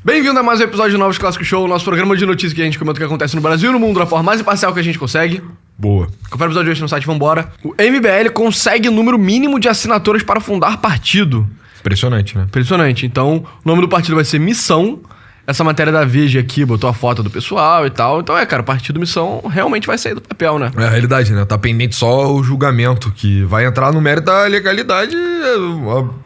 Bem-vindo a mais um episódio do Novos Clássicos Show, nosso programa de notícias que a gente comenta o que acontece no Brasil e no mundo da forma mais imparcial que a gente consegue. Boa. Confere o episódio de hoje no site, vambora. O MBL consegue número mínimo de assinaturas para fundar partido. Impressionante, né? Impressionante. Então, o nome do partido vai ser Missão. Essa matéria da Veja aqui botou a foto do pessoal e tal. Então, cara, o partido Missão realmente vai sair do papel, né? É a realidade, né? Tá pendente só o julgamento, que vai entrar no mérito da legalidade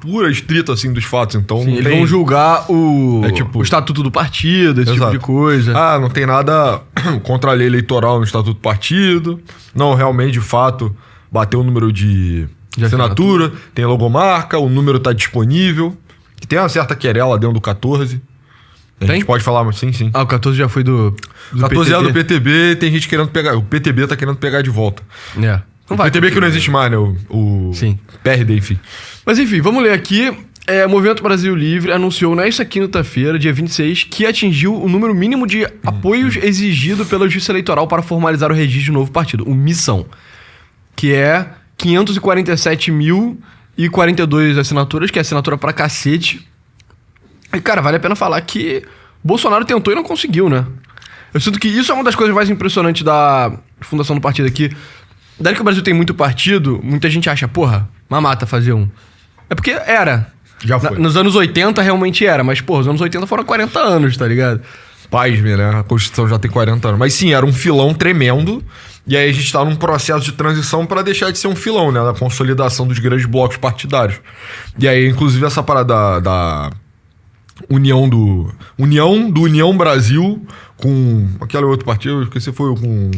pura, estrita, assim, dos fatos. Então, Sim, eles vão julgar o estatuto do partido, esse tipo de coisa. Ah, não tem nada contra a lei eleitoral no estatuto do partido. Não, realmente, de fato, bateu o número de assinatura, tem logomarca, o número tá disponível. Que tem uma certa querela dentro do 14. A gente pode falar, mas sim. Ah, o 14 já foi do 14 PTB. é do PTB, tem gente querendo pegar. O PTB tá querendo pegar de volta. É. Não vai, PTB que não existe mais, né? Sim. PRD, enfim. Mas enfim, vamos ler aqui. O Movimento Brasil Livre anunciou nesta quinta-feira, dia 26, que atingiu o número mínimo de apoios exigido pela Justiça Eleitoral para formalizar o registro de um novo partido, o Missão, que é 547.042 assinaturas, que é assinatura pra cacete. E, cara, vale a pena falar que Bolsonaro tentou e não conseguiu, né? Eu sinto que isso é uma das coisas mais impressionantes da fundação do partido aqui. Daí que o Brasil tem muito partido, muita gente acha, porra, mamata fazer um. É porque era. Já foi. Nos anos 80 realmente era, mas, porra, os anos 80 foram 40 anos, tá ligado? Pasme, né? A Constituição já tem 40 anos. Mas sim, era um filão tremendo. E aí a gente tá num processo de transição pra deixar de ser um filão, né? Da consolidação dos grandes blocos partidários. E aí, inclusive, essa parada da União Brasil com aquele outro partido, eu esqueci, foi com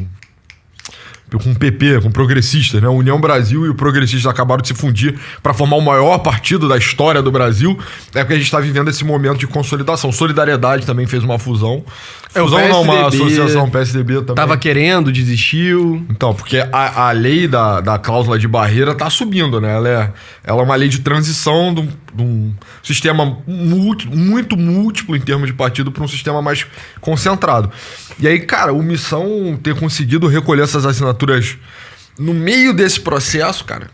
o PP, com progressistas, né? A União Brasil e o Progressistas acabaram de se fundir para formar o maior partido da história do Brasil. É porque a gente está vivendo esse momento de consolidação. Solidariedade também fez uma fusão. Fusão não, uma associação, PSDB também. Tava querendo, desistiu. Então, porque a lei da cláusula de barreira tá subindo, né? Ela é uma lei de transição de um sistema muito múltiplo em termos de partido para um sistema mais concentrado. E aí, cara, o Missão ter conseguido recolher essas assinaturas no meio desse processo, cara,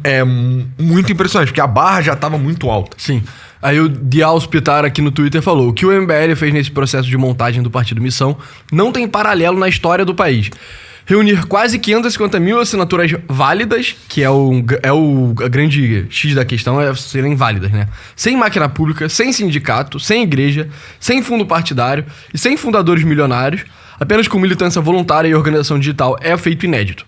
é muito impressionante, porque a barra já tava muito alta. Sim. Aí o Dial Spitar aqui no Twitter falou: o que o MBL fez nesse processo de montagem do Partido Missão não tem paralelo na história do país. Reunir quase 550 mil assinaturas válidas, que a grande X da questão é serem válidas, né? Sem máquina pública, sem sindicato, sem igreja, sem fundo partidário e sem fundadores milionários, apenas com militância voluntária e organização digital, é feito inédito.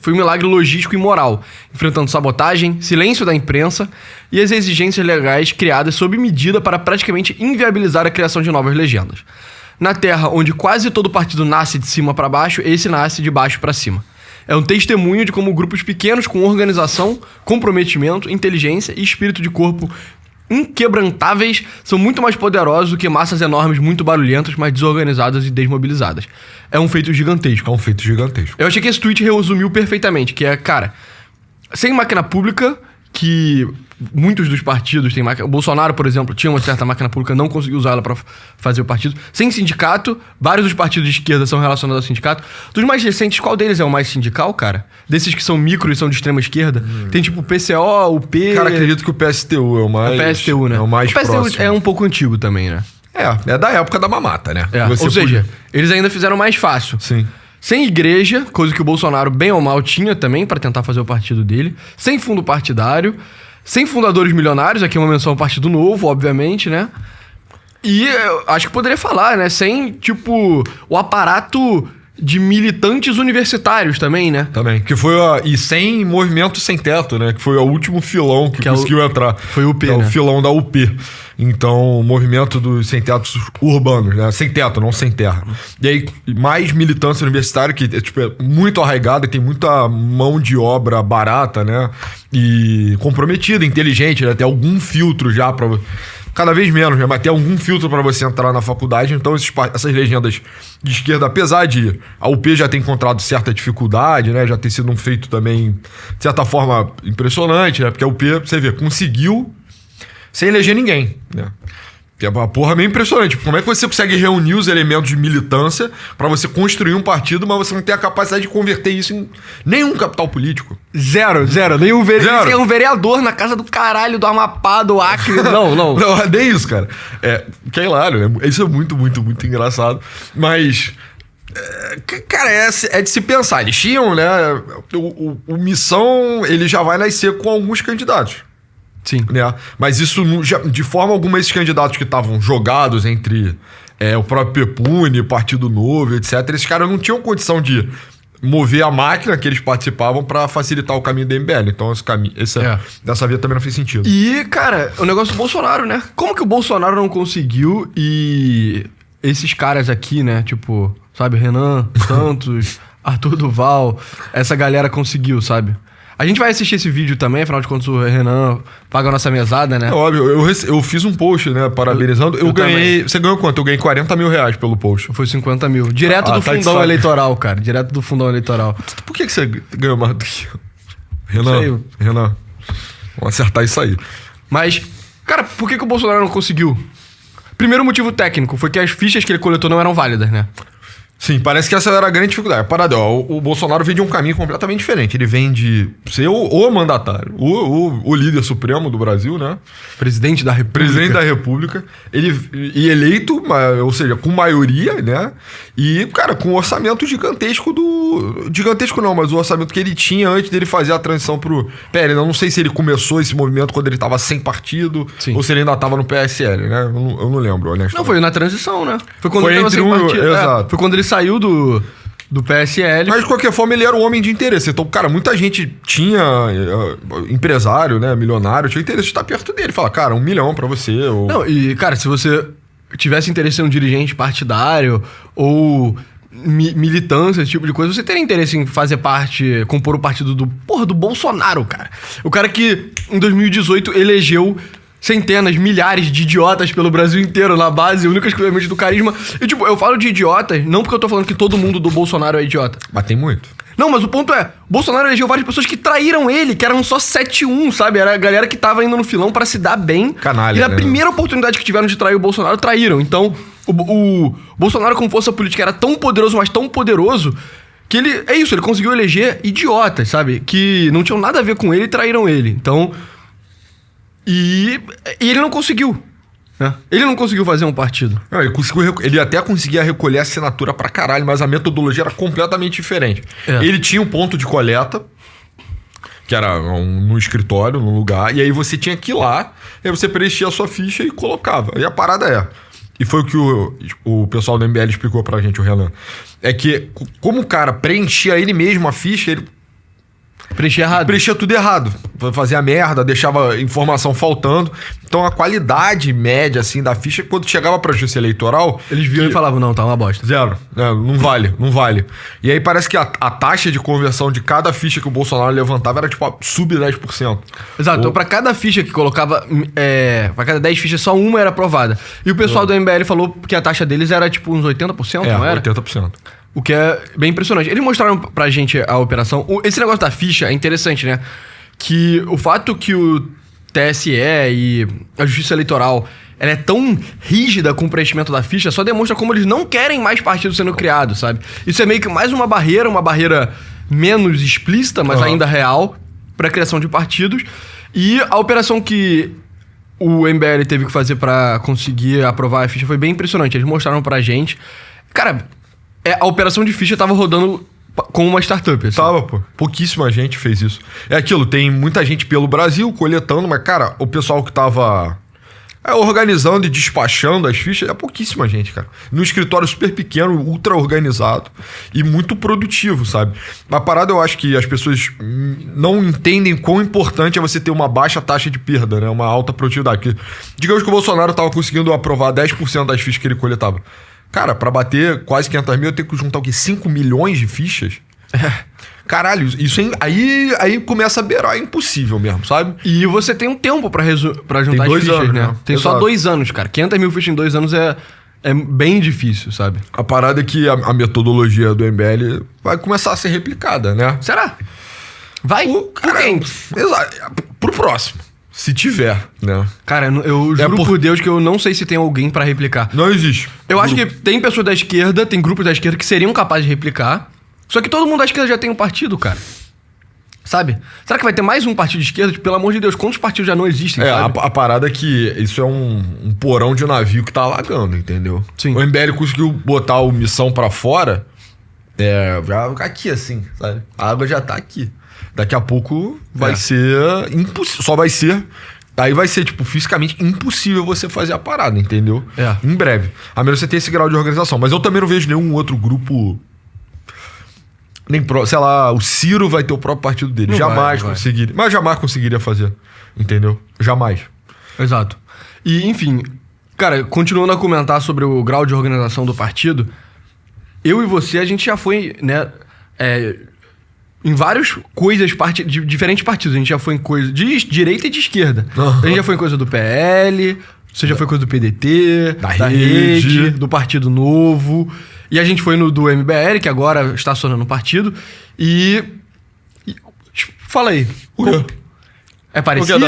Foi um milagre logístico e moral, enfrentando sabotagem, silêncio da imprensa e as exigências legais criadas sob medida para praticamente inviabilizar a criação de novas legendas. Na terra onde quase todo partido nasce de cima para baixo, esse nasce de baixo para cima. É um testemunho de como grupos pequenos com organização, comprometimento, inteligência e espírito de corpo inquebrantáveis são muito mais poderosos do que massas enormes muito barulhentas, mas desorganizadas e desmobilizadas. É um feito gigantesco. É um feito gigantesco. Eu achei que esse tweet resumiu perfeitamente, que é, cara, sem máquina pública, que muitos dos partidos têm máquina... O Bolsonaro, por exemplo, tinha uma certa máquina pública, não conseguiu usar ela pra fazer o partido. Sem sindicato, vários dos partidos de esquerda são relacionados ao sindicato. Dos mais recentes, qual deles é o mais sindical, cara? Desses que são micro e são de extrema esquerda? Tem tipo o PCO, o P... Cara, acredito que o PSTU é o mais... O PSTU, né? É o mais próximo. O PSTU é um pouco antigo também, né? É da época da mamata, né? Ou seja, eles ainda fizeram mais fácil. Sim. Sem igreja, coisa que o Bolsonaro bem ou mal tinha também pra tentar fazer o partido dele. Sem fundo partidário. Sem fundadores milionários, aqui é uma menção ao Partido Novo, obviamente, né? E eu acho que poderia falar, né? Sem, tipo, o aparato de militantes universitários também, né? Também. Que foi e sem movimento sem teto, né? Que foi o último filão que conseguiu entrar. Foi o UP, né? O filão da UP. Então, o movimento dos sem-tetos urbanos, né? Sem teto, não sem terra. E aí, mais militância universitária, que tipo, é muito arraigada, tem muita mão de obra barata, né? E comprometida, inteligente, né? Tem algum filtro já pra... Cada vez menos, né? Mas tem algum filtro pra você entrar na faculdade. Então, essas legendas de esquerda, apesar de a UP já ter encontrado certa dificuldade, né? Já ter sido um feito também, de certa forma, impressionante, né? Porque a UP, você vê, conseguiu sem eleger ninguém, né? Que é uma porra meio impressionante. Como é que você consegue reunir os elementos de militância pra você construir um partido, mas você não tem a capacidade de converter isso em nenhum capital político? Zero. Nenhum vereador. Tem um vereador na casa do caralho, do Amapá, do Acre. Não. Não, nem isso, cara. Que é hilário, né? Isso é muito, muito, muito engraçado. Mas... cara, é de se pensar. Eles tinham, né? O Missão, ele já vai nascer com alguns candidatos. Sim. Né? Mas isso, de forma alguma, esses candidatos que estavam jogados entre o próprio Pepune, Partido Novo, etc., esses caras não tinham condição de mover a máquina que eles participavam pra facilitar o caminho do MBL. Então, dessa via também não fez sentido. E, cara, o negócio do Bolsonaro, né? Como que o Bolsonaro não conseguiu e esses caras aqui, né? Tipo, sabe, Renan Santos, Arthur Duval, essa galera conseguiu, sabe? A gente vai assistir esse vídeo também, afinal de contas o Renan paga a nossa mesada, né? É óbvio, eu fiz um post, né, parabenizando. Eu ganhei... Também. Você ganhou quanto? Eu ganhei 40 mil reais pelo post. Foi 50 mil. Direto do fundão eleitoral, cara. Direto do fundão eleitoral. Por que você ganhou mais do que eu? Renan, vamos acertar isso aí. Mas, cara, por que o Bolsonaro não conseguiu? Primeiro motivo técnico foi que as fichas que ele coletou não eram válidas, né? Sim, parece que essa era a grande dificuldade. Parada, o Bolsonaro vem de um caminho completamente diferente. Ele vem de ser o mandatário, o líder supremo do Brasil, né? Presidente da República. E eleito, ou seja, com maioria, né? E, cara, com um orçamento gigantesco Gigantesco não, mas o orçamento que ele tinha antes dele fazer a transição pro... Pera, eu não sei se ele começou esse movimento quando ele tava sem partido, sim, ou se ele ainda tava no PSL, né? Eu não lembro, honestamente. Não, foi na transição, né? Foi quando ele tava sem partido. Exato. Foi quando ele saiu do PSL. Mas, de qualquer forma, ele era um homem de interesse. Então, cara, muita gente tinha empresário, né, milionário, tinha interesse de estar perto dele. Fala, cara, 1 milhão pra você. Ou... Não, e, cara, se você tivesse interesse em um dirigente partidário ou militância, esse tipo de coisa, você teria interesse em fazer parte, compor o partido do Bolsonaro, cara. O cara que, em 2018, elegeu centenas, milhares de idiotas pelo Brasil inteiro na base, única exclusivamente do carisma. E, tipo, eu falo de idiotas, não porque eu tô falando que todo mundo do Bolsonaro é idiota. Mas tem muito. Não, mas o ponto é, Bolsonaro elegeu várias pessoas que traíram ele, que eram só 7-1, sabe? Era a galera que tava indo no filão pra se dar bem. Canalha, e na primeira oportunidade que tiveram de trair o Bolsonaro, traíram. Então, o Bolsonaro como força política era tão poderoso, mas tão poderoso, que ele... É isso, ele conseguiu eleger idiotas, sabe? Que não tinham nada a ver com ele e traíram ele. Então... E ele não conseguiu, né? Ele não conseguiu fazer um partido. Não, ele até conseguia recolher a assinatura pra caralho, mas a metodologia era completamente diferente. Ele tinha um ponto de coleta, que era no escritório, num lugar, e aí você tinha que ir lá, aí você preenchia a sua ficha e colocava. E a parada e foi o que o pessoal do MBL explicou pra gente, o Renan, é que como o cara preenchia ele mesmo a ficha, ele... Preenchia tudo errado. Fazia merda, deixava informação faltando. Então a qualidade média, assim, da ficha, quando chegava pra justiça eleitoral... Eles viam e falavam, não, tá uma bosta. Zero. Não vale. E aí parece que a taxa de conversão de cada ficha que o Bolsonaro levantava era, tipo, sub 10%. Exato. Então pra cada ficha que colocava... pra cada 10 fichas, só uma era aprovada. E o pessoal do MBL falou que a taxa deles era, tipo, uns 80%, não era? 80%. O que é bem impressionante. Eles mostraram pra gente a operação. Esse negócio da ficha é interessante, né? Que o fato que o TSE e a Justiça Eleitoral ela é tão rígida com o preenchimento da ficha só demonstra como eles não querem mais partidos sendo criados, sabe? Isso é meio que mais uma barreira menos explícita, mas ainda real, pra criação de partidos. E a operação que o MBL teve que fazer pra conseguir aprovar a ficha foi bem impressionante. Eles mostraram pra gente. Cara... A operação de ficha tava rodando com uma startup. Assim. Tava, pô. Pouquíssima gente fez isso. É aquilo, tem muita gente pelo Brasil coletando, mas, cara, o pessoal que tava organizando e despachando as fichas, é pouquíssima gente, cara. Num escritório super pequeno, ultra organizado e muito produtivo, sabe? A parada, eu acho que as pessoas não entendem quão importante é você ter uma baixa taxa de perda, né? Uma alta produtividade. Porque, digamos que o Bolsonaro tava conseguindo aprovar 10% das fichas que ele coletava. Cara, pra bater quase 500 mil, eu tenho que juntar o quê? 5 milhões de fichas? Caralho, isso aí começa a beirar, é impossível mesmo, sabe? E você tem um tempo pra juntar as fichas, anos, né? Tem só 2 anos, cara. 500 mil fichas em 2 anos é bem difícil, sabe? A parada é que a metodologia do MBL vai começar a ser replicada, né? Será? Vai? Por quem? Exato. Pro próximo. Se tiver, né? Cara, eu juro por Deus que eu não sei se tem alguém pra replicar. Não existe. Eu acho que tem pessoas da esquerda, tem grupos da esquerda que seriam capazes de replicar. Só que todo mundo da esquerda já tem um partido, cara. Sabe? Será que vai ter mais um partido de esquerda? Tipo, pelo amor de Deus, quantos partidos já não existem, sabe? A parada é que isso é um porão de navio que tá alagando, entendeu? Sim. O MBL conseguiu botar o Missão pra fora, já aqui assim, sabe? A água já tá aqui. Daqui a pouco vai ser impossível. Só vai ser. Aí vai ser, tipo, fisicamente impossível você fazer a parada, entendeu? Em breve. A menos você ter esse grau de organização. Mas eu também não vejo nenhum outro grupo. Sei lá, o Ciro vai ter o próprio partido dele. Não jamais vai. conseguiria. Mas jamais conseguiria fazer. Entendeu? Jamais. Exato. E, enfim, cara, continuando a comentar sobre o grau de organização do partido, eu e você, a gente já foi, né? Em várias coisas de diferentes partidos. A gente já foi em coisa de direita e de esquerda. A gente já foi em coisa do PL, você já foi em coisa do PDT, da Rede, do Partido Novo. E a gente foi no do MBL, que agora está acionando o partido. Fala aí. É parecido?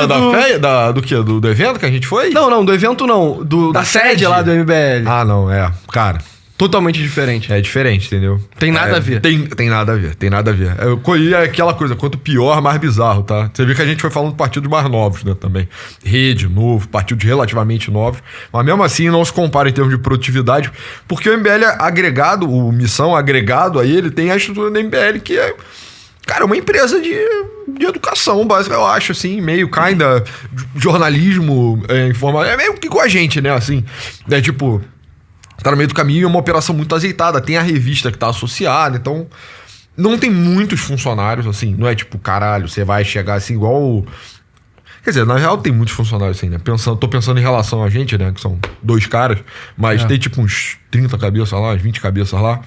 Do quê? Do evento que a gente foi? Não, do evento não. Da sede lá do MBL. Ah, não, cara. Totalmente diferente. É diferente, entendeu? Tem nada a ver. Tem nada a ver, tem nada a ver. E é aquela coisa, quanto pior, mais bizarro, tá? Você vê que a gente foi falando de partidos mais novos, né, também. Rede, novo, partidos relativamente novos. Mas mesmo assim, não se compara em termos de produtividade, porque o MBL agregado, o Missão agregado a ele, tem a estrutura do MBL, que é, cara, uma empresa de educação básica, eu acho, assim, meio kinda jornalismo, informação, é meio que com a gente, né, assim. É tipo... Tá no meio do caminho e é uma operação muito azeitada. Tem a revista que tá associada, então... Não tem muitos funcionários, assim. Não é tipo, caralho, você vai chegar assim igual... Quer dizer, na real tem muitos funcionários, assim, né? Tô pensando em relação a gente, né? Que são 2 caras. Mas tem tipo uns 30 cabeças lá, uns 20 cabeças lá.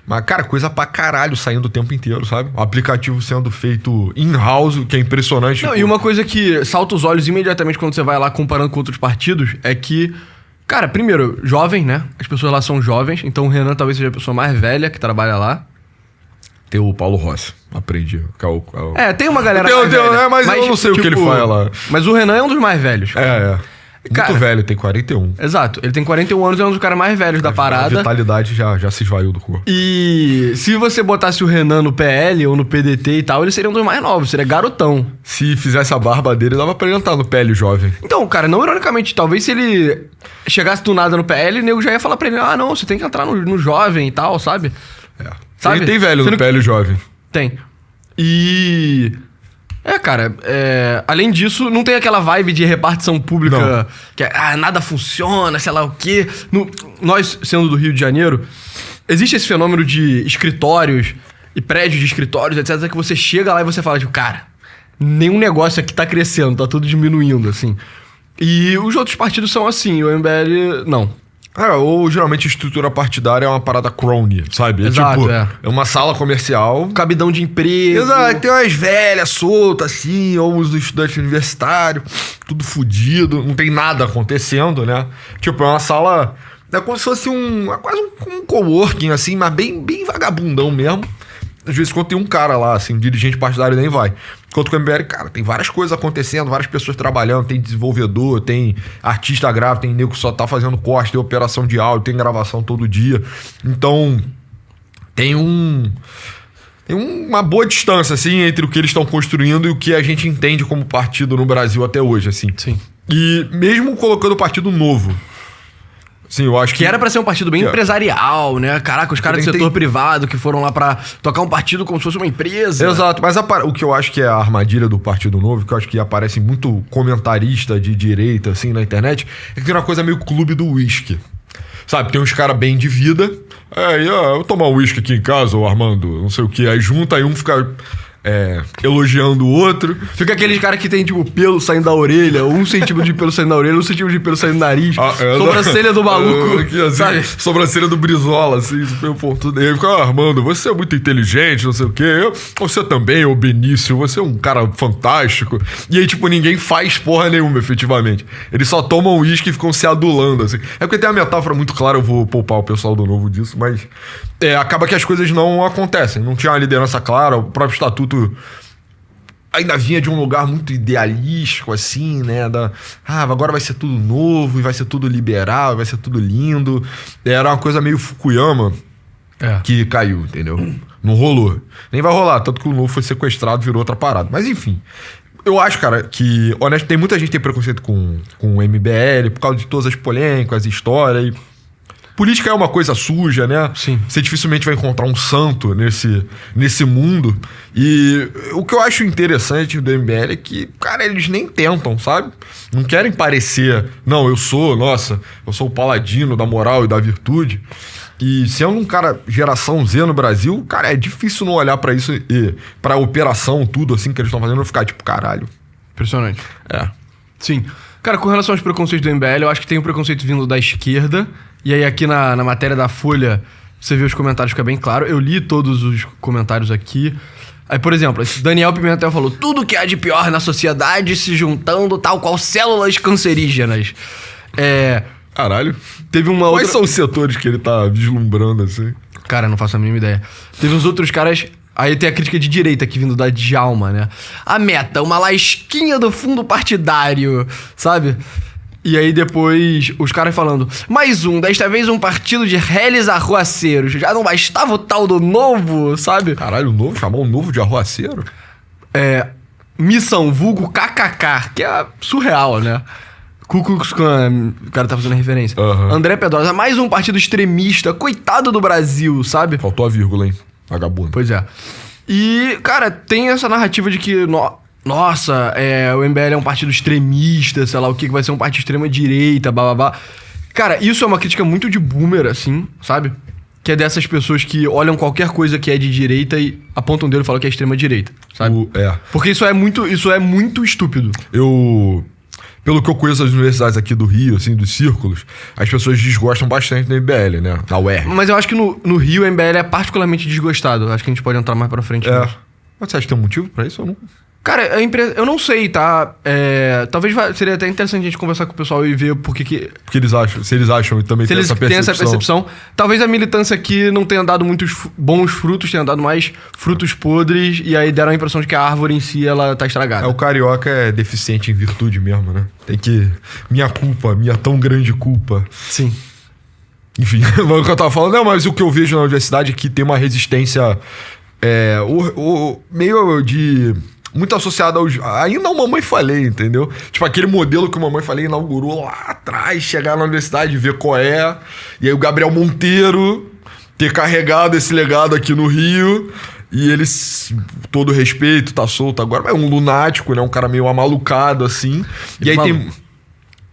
Mas, cara, coisa pra caralho saindo o tempo inteiro, sabe? O aplicativo sendo feito in-house, que é impressionante. Não, e uma coisa que salta os olhos imediatamente quando você vai lá comparando com outros partidos é que... Cara, primeiro, jovem, né? As pessoas lá são jovens, então o Renan talvez seja a pessoa mais velha que trabalha lá. Tem o Paulo Rossi, aprendi. Tem uma galera mais velha. Mas eu não sei o que ele faz lá. Mas o Renan é um dos mais velhos. Muito velho, tem 41. Exato, ele tem 41 anos e é um dos caras mais velhos da parada. A vitalidade já se esvaiu do corpo. E se você botasse o Renan no PL ou no PDT e tal, ele seria um dos mais novos, seria garotão. Se fizesse a barba dele, dava pra ele entrar no PL jovem. Então, cara, não ironicamente, talvez se ele chegasse do nada no PL, o nego já ia falar pra ele, não, você tem que entrar no jovem e tal, sabe? Sabe? Tem velho no PL jovem. Tem. E... cara, além disso, não tem aquela vibe de repartição pública não. Que nada funciona, sei lá o quê. Nós, sendo do Rio de Janeiro, existe esse fenômeno de escritórios e prédios de escritórios, etc, que você chega lá e você fala, tipo, cara, nenhum negócio aqui tá crescendo, tá tudo diminuindo, assim. E os outros partidos são assim, o MBL, não. Ou geralmente estrutura partidária é uma parada crony, sabe? Exato, é uma sala comercial. Cabidão de emprego. Exato, tem umas velhas soltas assim, ou os estudantes universitários, tudo fudido, não tem nada acontecendo, né? Tipo, é uma sala. É como se fosse quase um coworking, assim, mas bem vagabundão mesmo. Às vezes, quando tem um cara lá, assim, um dirigente partidário nem vai. Enquanto que o MBL, cara, tem várias coisas acontecendo, várias pessoas trabalhando, tem desenvolvedor, tem artista gráfico, tem nego que só tá fazendo corte, tem operação de áudio, tem gravação todo dia. Então, tem uma boa distância, assim, entre o que eles estão construindo e o que a gente entende como partido no Brasil até hoje, assim. Sim. E mesmo colocando o Partido Novo, sim, eu acho que era pra ser um partido bem empresarial, né? Caraca, os caras do setor privado que foram lá pra tocar um partido como se fosse uma empresa. Exato, mas o que eu acho que é a armadilha do Partido Novo, que eu acho que aparece muito comentarista de direita, assim, na internet, é que tem uma coisa meio clube do uísque. Sabe, tem uns caras bem de vida. Eu vou tomar um uísque aqui em casa, ô Armando, não sei o que. Aí junta, aí um fica... elogiando o outro. Fica aquele cara que tem, tipo, pelo saindo da orelha, 1 centímetro de pelo saindo da orelha, 1 centímetro de pelo saindo do nariz, sobrancelha do maluco, aqui, assim, sabe? Sobrancelha do Brizola, assim, super ponto dele. Fica, Armando, você é muito inteligente, não sei o quê. Você também, ô Benício, você é um cara fantástico. E aí, tipo, ninguém faz porra nenhuma, efetivamente. Eles só tomam uísque e ficam se adulando, assim. É porque tem uma metáfora muito clara, eu vou poupar o pessoal do Novo disso, mas acaba que as coisas não acontecem. Não tinha uma liderança clara, o próprio estatuto ainda vinha de um lugar muito idealístico, assim, né? Agora vai ser tudo novo, e vai ser tudo liberal, vai ser tudo lindo. Era uma coisa meio Fukuyama que caiu, entendeu? Não rolou. Nem vai rolar, tanto que o novo foi sequestrado, virou outra parada. Mas enfim, eu acho, cara, que, honesto, tem muita gente que tem preconceito com o MBL por causa de todas as polêmicas, histórias e... Política é uma coisa suja, né? Sim. Você dificilmente vai encontrar um santo nesse mundo. E o que eu acho interessante do MBL é que, cara, eles nem tentam, sabe? Não querem parecer... Não, eu sou o paladino da moral e da virtude. E sendo um cara geração Z no Brasil, cara, é difícil não olhar pra isso e pra operação, tudo assim que eles estão fazendo, e ficar tipo, caralho. Impressionante. É. Sim. Cara, com relação aos preconceitos do MBL, eu acho que tem um preconceito vindo da esquerda. E aí aqui na matéria da Folha, você vê os comentários, fica bem claro. Eu li todos os comentários aqui. Aí, por exemplo, esse Daniel Pimentel falou: tudo que há de pior na sociedade se juntando tal qual células cancerígenas. Caralho. Teve uma outra... Quais são os setores que ele tá vislumbrando, assim? Cara, não faço a mínima ideia. Teve uns outros caras... Aí tem a crítica de direita aqui vindo da Djalma, né? A meta, uma lasquinha do fundo partidário, sabe? E aí depois os caras falando: desta vez um partido de réis arruaceiros. Já não bastava o tal do Novo, sabe? Caralho, o Novo? Chamou o Novo de arruaceiro? Missão vulgo KKK, que é surreal, né? Ku Klux Klan, o cara tá fazendo a referência. Uhum. André Pedrosa, mais um partido extremista, coitado do Brasil, sabe? Faltou a vírgula, hein? Vagabundo. Pois é. E, cara, tem essa narrativa de que, nossa, o MBL é um partido extremista, sei lá o que vai ser um partido extrema-direita, blá. Cara, isso é uma crítica muito de boomer, assim, sabe? Que é dessas pessoas que olham qualquer coisa que é de direita e apontam o dedo e falam que é extrema-direita, sabe? Porque isso é muito estúpido. Pelo que eu conheço das universidades aqui do Rio, assim, dos círculos, as pessoas desgostam bastante do MBL, né? Da UERJ. Mas eu acho que no Rio o MBL é particularmente desgostado. Acho que a gente pode entrar mais pra frente. Mas você acha que tem um motivo pra isso ou não? Cara, eu não sei, tá? Talvez seria até interessante a gente conversar com o pessoal e ver por que Porque eles acham, se eles acham e também se tem eles essa têm percepção. essa percepção. Talvez a militância aqui não tenha dado muitos bons frutos, tenha dado mais frutos podres, e aí deram a impressão de que a árvore em si, ela tá estragada. O carioca é deficiente em virtude mesmo, né? Tem que... Minha tão grande culpa. Sim. Enfim, o que eu tava falando, mas o que eu vejo na universidade é que tem uma resistência meio de... muito associado ainda ao Mamãe Falei, entendeu? Tipo, aquele modelo que o Mamãe Falei inaugurou lá atrás, chegar na universidade, ver qual é. E aí o Gabriel Monteiro ter carregado esse legado aqui no Rio. E ele, todo respeito, tá solto agora. Mas é um lunático, né? Um cara meio amalucado, assim. E aí tem...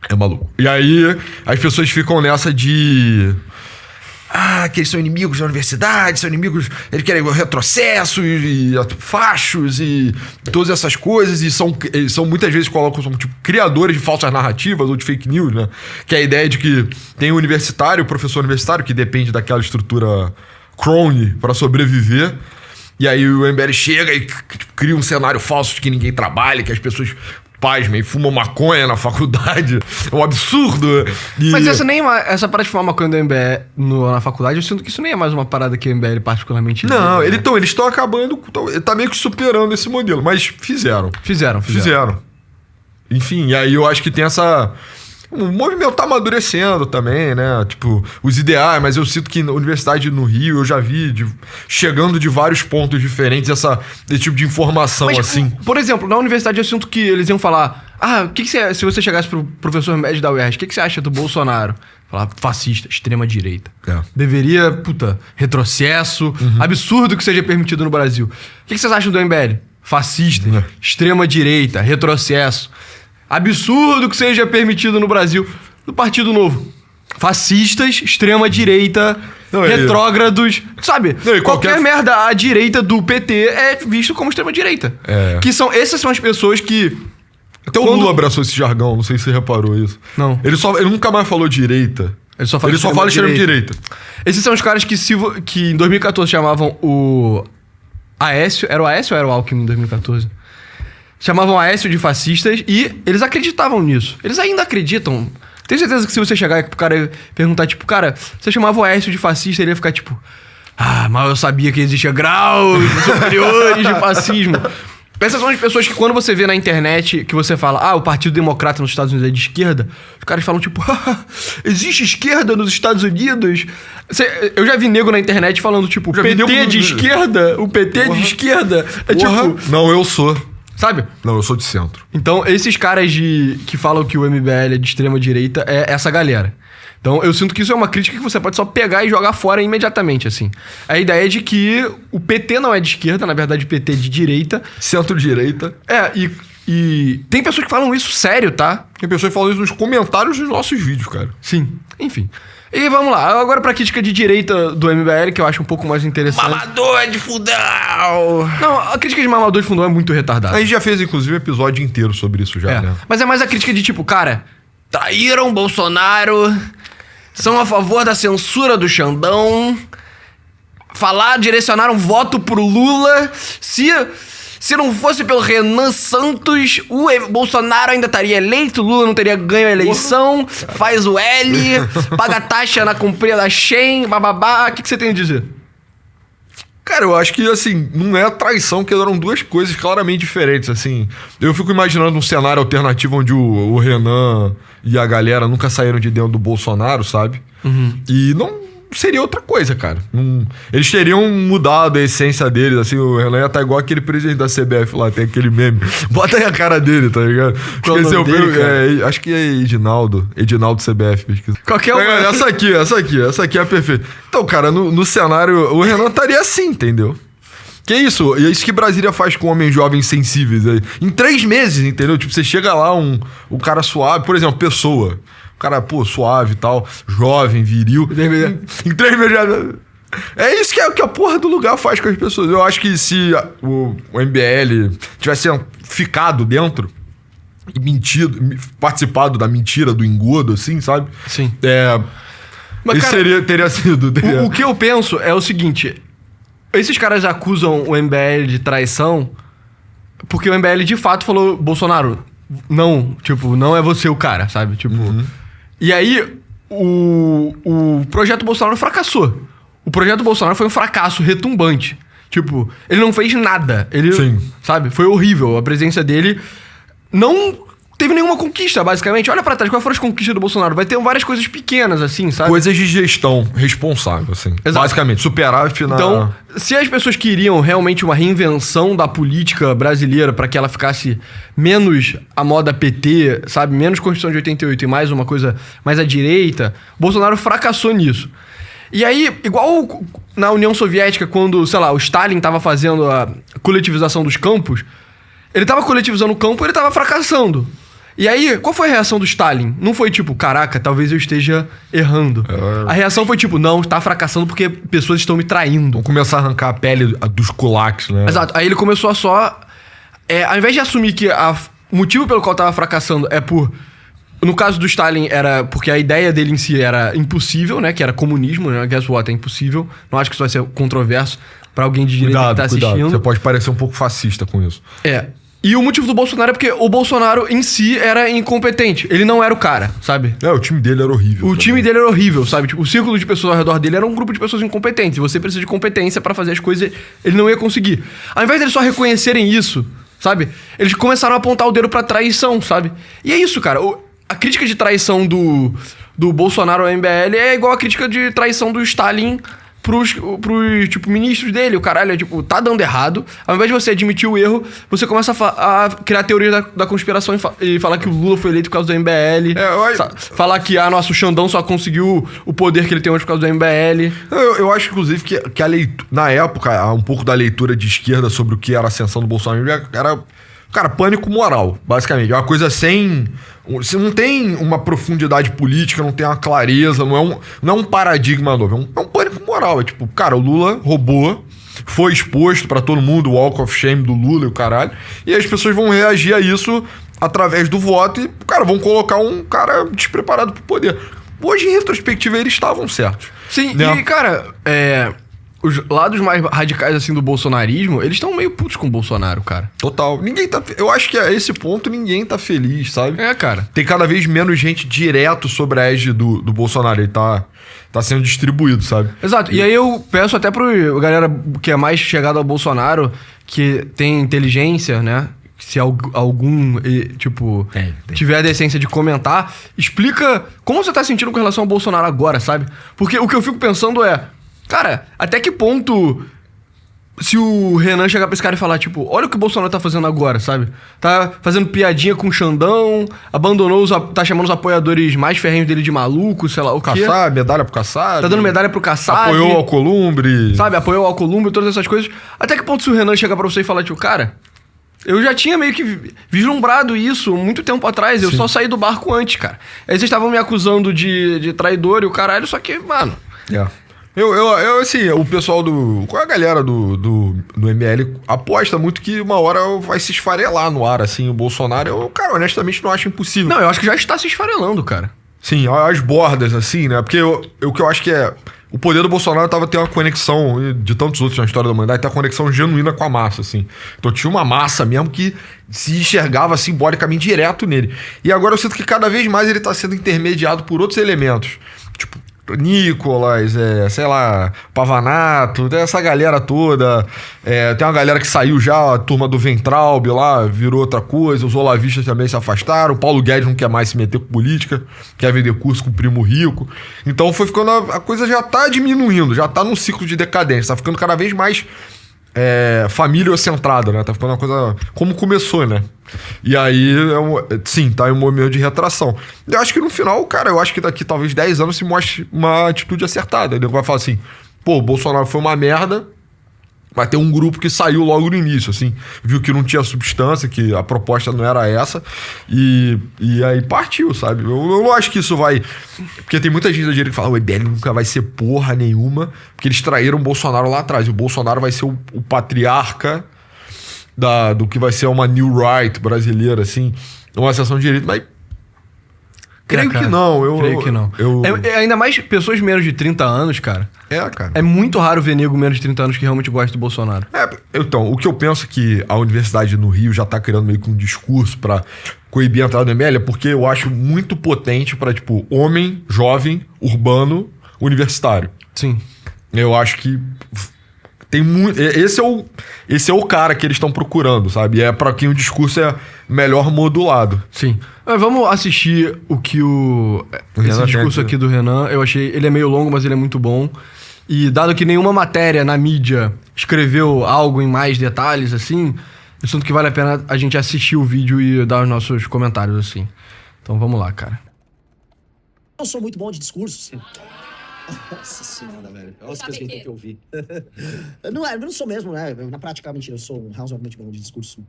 É maluco. E aí as pessoas ficam nessa de... que eles são inimigos da universidade, são inimigos... Eles querem o retrocesso e fachos e todas essas coisas. E são muitas vezes colocam como tipo criadores de falsas narrativas ou de fake news, né? Que é a ideia de que tem um universitário, professor universitário, que depende daquela estrutura crony para sobreviver. E aí o MBL chega e cria um cenário falso de que ninguém trabalha, que as pessoas... pasmem, fumam maconha na faculdade. É um absurdo. Mas essa parada de fumar maconha do MBL na faculdade, eu sinto que isso nem é mais uma parada que o MBL particularmente... Não, eles estão acabando... Tá meio que superando esse modelo. Mas fizeram. Enfim, e aí eu acho que tem essa... O movimento tá amadurecendo também, né? Tipo, os ideais, mas eu sinto que na universidade no Rio eu já vi chegando de vários pontos diferentes esse tipo de informação, mas, assim. Por exemplo, na universidade eu sinto que eles iam falar: se você chegasse pro professor médio da UERJ, o que você acha do Bolsonaro? Falar fascista, extrema-direita. Deveria, retrocesso, absurdo que seja permitido no Brasil. O que vocês acham do MBL? Fascista, extrema-direita, retrocesso. Absurdo que seja permitido no Brasil. Do Partido Novo. Fascistas, extrema-direita, retrógrados. Sabe? Qualquer merda à direita do PT é visto como extrema-direita. Essas são as pessoas que... Até o Lula abraçou esse jargão, não sei se você reparou isso. Não. Ele nunca mais falou direita. Ele só fala extrema-direita. Esses são os caras que em 2014 chamavam o Aécio. Era o Aécio ou era o Alckmin em 2014? Chamavam Aécio de fascistas e eles acreditavam nisso. Eles ainda acreditam. Tenho certeza que se você chegar pro cara e perguntar, tipo, cara, você chamava o Aécio de fascista, ele ia ficar tipo... mas eu sabia que existia graus superiores de fascismo. Essas são as pessoas que quando você vê na internet que você fala, o Partido Democrata nos Estados Unidos é de esquerda, os caras falam tipo, existe esquerda nos Estados Unidos? Eu já vi nego na internet falando tipo, PT de esquerda? O PT é de esquerda? É tipo... Não, eu sou. Sabe? Não, eu sou de centro. Então, esses caras que falam que o MBL é de extrema direita é essa galera. Então, eu sinto que isso é uma crítica que você pode só pegar e jogar fora imediatamente, assim. A ideia é de que o PT não é de esquerda, na verdade o PT é de direita. Centro-direita. E tem pessoas que falam isso sério, tá? Tem pessoas que falam isso nos comentários dos nossos vídeos, cara. Sim, enfim. E vamos lá, agora pra crítica de direita do MBL, que eu acho um pouco mais interessante. Mamador de fundão! Não, a crítica de mamador de fundão é muito retardada. A gente já fez, inclusive, um episódio inteiro sobre isso já, né? Mas é mais a crítica de tipo, cara, traíram Bolsonaro, são a favor da censura do Xandão, direcionaram voto pro Lula, se não fosse pelo Renan Santos, o Bolsonaro ainda estaria eleito, o Lula não teria ganho a eleição, faz o L, paga taxa na compra da Shen, bababá. O que você tem a dizer? Cara, eu acho que, assim, não é traição, que eram duas coisas claramente diferentes, assim. Eu fico imaginando um cenário alternativo onde o Renan e a galera nunca saíram de dentro do Bolsonaro, sabe? E não... seria outra coisa, cara. Eles teriam mudado a essência deles, assim, o Renan ia estar igual aquele presidente da CBF lá, tem aquele meme. Bota aí a cara dele, tá ligado? Esqueceu o dele, acho que é Edinaldo CBF, pesquisa. Qualquer um. Essa aqui é a perfeita. Então, cara, no cenário, o Renan estaria assim, entendeu? Que é isso? E é isso que Brasília faz com homens jovens sensíveis aí. Em 3 meses, entendeu? Tipo, você chega lá, um cara suave, por exemplo, Pessoa. O cara, suave e tal, jovem, viril. Em 3 meses já... É isso que a porra do lugar faz com as pessoas. Eu acho que se o MBL tivesse ficado dentro e mentido, participado da mentira, do engodo, assim, sabe? Sim. Mas, isso cara, teria sido... O que eu penso é o seguinte... Esses caras acusam o MBL de traição porque o MBL de fato falou, Bolsonaro, não, tipo, não é você o cara, sabe? Tipo... E aí, o projeto Bolsonaro fracassou. O projeto Bolsonaro foi um fracasso retumbante. Tipo, ele não fez nada. Ele, Sim. Sabe? Foi horrível. A presença dele não teve nenhuma conquista, basicamente. Olha pra trás, quais foram as conquistas do Bolsonaro? Vai ter várias coisas pequenas, assim, sabe? Coisas de gestão responsável, assim. Exato. Basicamente, superávit na... Então, se as pessoas queriam realmente uma reinvenção da política brasileira pra que ela ficasse menos a moda PT, sabe? Menos Constituição de 88 e mais uma coisa mais à direita, Bolsonaro fracassou nisso. E aí, igual na União Soviética, quando, sei lá, o Stalin tava fazendo a coletivização dos campos, ele tava coletivizando o campo e ele tava fracassando. E aí, qual foi a reação do Stalin? Não foi tipo, caraca, talvez eu esteja errando. A reação foi tipo, não, tá fracassando porque pessoas estão me traindo. Vão começar a arrancar a pele dos kulaks, né? Exato. Aí ele começou a só... ao invés de assumir que o motivo pelo qual tava fracassando é por... No caso do Stalin, era porque a ideia dele em si era impossível, né? Que era comunismo, né? Guess what? É impossível. Não acho que isso vai ser controverso pra alguém de direita que tá assistindo. Você pode parecer um pouco fascista com isso. E o motivo do Bolsonaro é porque o Bolsonaro em si era incompetente. Ele não era o cara, sabe? O time dele era horrível. O time dele era horrível, sabe? Tipo, o círculo de pessoas ao redor dele era um grupo de pessoas incompetentes. Você precisa de competência pra fazer as coisas, ele não ia conseguir. Ao invés deles só reconhecerem isso, sabe? Eles começaram a apontar o dedo pra traição, sabe? E é isso, cara. A crítica de traição do Bolsonaro ao MBL é igual a crítica de traição do Stalin pros tipo, ministros dele. O caralho é tipo, tá dando errado. Ao invés de você admitir o erro, você começa a criar teorias da conspiração e falar que o Lula foi eleito por causa do MBL. Falar que, o Xandão só conseguiu o poder que ele tem hoje por causa do MBL. Eu acho, inclusive, que na época, um pouco da leitura de esquerda sobre o que era a ascensão do Bolsonaro era... Cara, pânico moral, basicamente. É uma coisa sem... Você não tem uma profundidade política, não tem uma clareza, não é um paradigma novo. É um pânico moral. É tipo, cara, o Lula roubou, foi exposto pra todo mundo, o walk of shame do Lula e o caralho. E as pessoas vão reagir a isso através do voto e, cara, vão colocar um cara despreparado pro poder. Hoje, em retrospectiva, eles estavam certos. Sim, né? E, cara, os lados mais radicais, assim, do bolsonarismo, eles estão meio putos com o Bolsonaro, cara. Total. Eu acho que a esse ponto ninguém tá feliz, sabe? É, cara. Tem cada vez menos gente direto sobre a égide do Bolsonaro. Ele tá sendo distribuído, sabe? Exato. E aí eu peço até pro galera que é mais chegada ao Bolsonaro, que tem inteligência, né? Se algum, tipo, tiver a decência de comentar, explica como você tá sentindo com relação ao Bolsonaro agora, sabe? Porque o que eu fico pensando é, cara, até que ponto se o Renan chegar pra esse cara e falar, tipo, olha o que o Bolsonaro tá fazendo agora, sabe? Tá fazendo piadinha com o Xandão, tá chamando os apoiadores mais ferrenhos dele de maluco, sei lá o quê. Kassab, medalha pro Kassab. Tá dando medalha pro Kassab. Apoiou o Alcolumbre. Sabe, apoiou o Alcolumbre, todas essas coisas. Até que ponto se o Renan chegar pra você e falar, tipo, cara, eu já tinha meio que vislumbrado isso muito tempo atrás, eu só saí do barco antes, cara. Aí vocês estavam me acusando de traidor e o caralho, só que, mano... Eu, assim, o pessoal a galera do ML aposta muito que uma hora vai se esfarelar no ar, assim, o Bolsonaro. Eu, cara, honestamente não acho impossível. Não, eu acho que já está se esfarelando, cara. Sim, as bordas, assim, né? Porque o que eu acho que é... O poder do Bolsonaro tendo uma conexão, de tantos outros na história da humanidade, tem uma conexão genuína com a massa, assim. Então tinha uma massa mesmo que se enxergava simbolicamente direto nele. E agora eu sinto que cada vez mais ele tá sendo intermediado por outros elementos. Tipo, Nicolas, sei lá, Pavanato, essa galera toda. Tem uma galera que saiu já, a turma do Ventralb lá, virou outra coisa. Os olavistas também se afastaram. O Paulo Guedes não quer mais se meter com política, quer vender curso com o primo rico. Então foi ficando. A coisa já tá diminuindo, já tá num ciclo de decadência, tá ficando cada vez mais família-centrada, né? Tá ficando uma coisa como começou, né? E aí, sim, tá em um momento de retração. Eu acho que no final, cara, eu acho que daqui talvez 10 anos se mostre uma atitude acertada. Ele vai falar assim, pô, o Bolsonaro foi uma merda, vai ter um grupo que saiu logo no início, assim, viu que não tinha substância, que a proposta não era essa, e aí partiu, sabe? Eu não acho que isso vai... Porque tem muita gente da direita que fala, o MBL nunca vai ser porra nenhuma, porque eles traíram o Bolsonaro lá atrás, e o Bolsonaro vai ser o patriarca do que vai ser uma New Right brasileira, assim, uma seção de direita, mas... Creio que não. Creio que não. Ainda mais pessoas de menos de 30 anos, cara. Cara. É muito raro ver nego menos de 30 anos que realmente gosta do Bolsonaro. Então, o que eu penso é que a universidade no Rio já tá criando meio que um discurso pra coibir a entrada do ML, é porque eu acho muito potente pra, tipo, homem, jovem, urbano, universitário. Sim. Eu acho que tem muito... Esse é o cara que eles estão procurando, sabe? É pra quem o discurso é melhor modulado. Sim. Vamos assistir esse discurso aqui do Renan. Eu achei... Ele é meio longo, mas ele é muito bom. E dado que nenhuma matéria na mídia escreveu algo em mais detalhes, assim, eu sinto que vale a pena a gente assistir o vídeo e dar os nossos comentários, assim. Então vamos lá, cara. Eu sou muito bom de discursos. Nossa senhora, velho. Olha as coisas que a gente tem que ouvir. Eu não sou mesmo, né? Na prática, mentira, eu sou razoavelmente bom de discurso.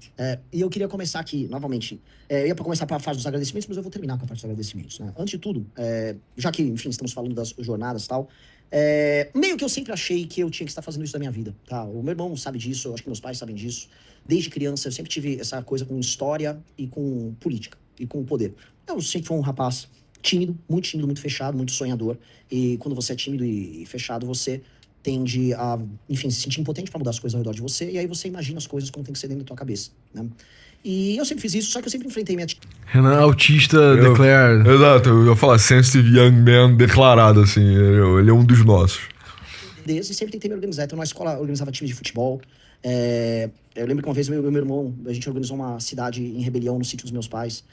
E eu queria começar aqui, novamente. Eu ia começar para a fase dos agradecimentos, mas eu vou terminar com a parte dos agradecimentos, né? Antes de tudo, já que, enfim, estamos falando das jornadas e tal, meio que eu sempre achei que eu tinha que estar fazendo isso da minha vida, tá? O meu irmão sabe disso, eu acho que meus pais sabem disso. Desde criança, eu sempre tive essa coisa com história e com política, e com poder. Eu sempre fui um rapaz tímido, muito fechado, muito sonhador. E quando você é tímido e fechado, você tende a, enfim, se sentir impotente para mudar as coisas ao redor de você. E aí você imagina as coisas como tem que ser dentro da tua cabeça, né? E eu sempre fiz isso, só que eu sempre enfrentei minha... Renan, autista, declared. Exato, eu ia falar sensitive young man declarado, assim. Ele é um dos nossos. E sempre tentei me organizar. Então, na escola, eu organizava time de futebol. Eu lembro que uma vez meu irmão, a gente organizou uma cidade em rebelião no sítio dos meus pais,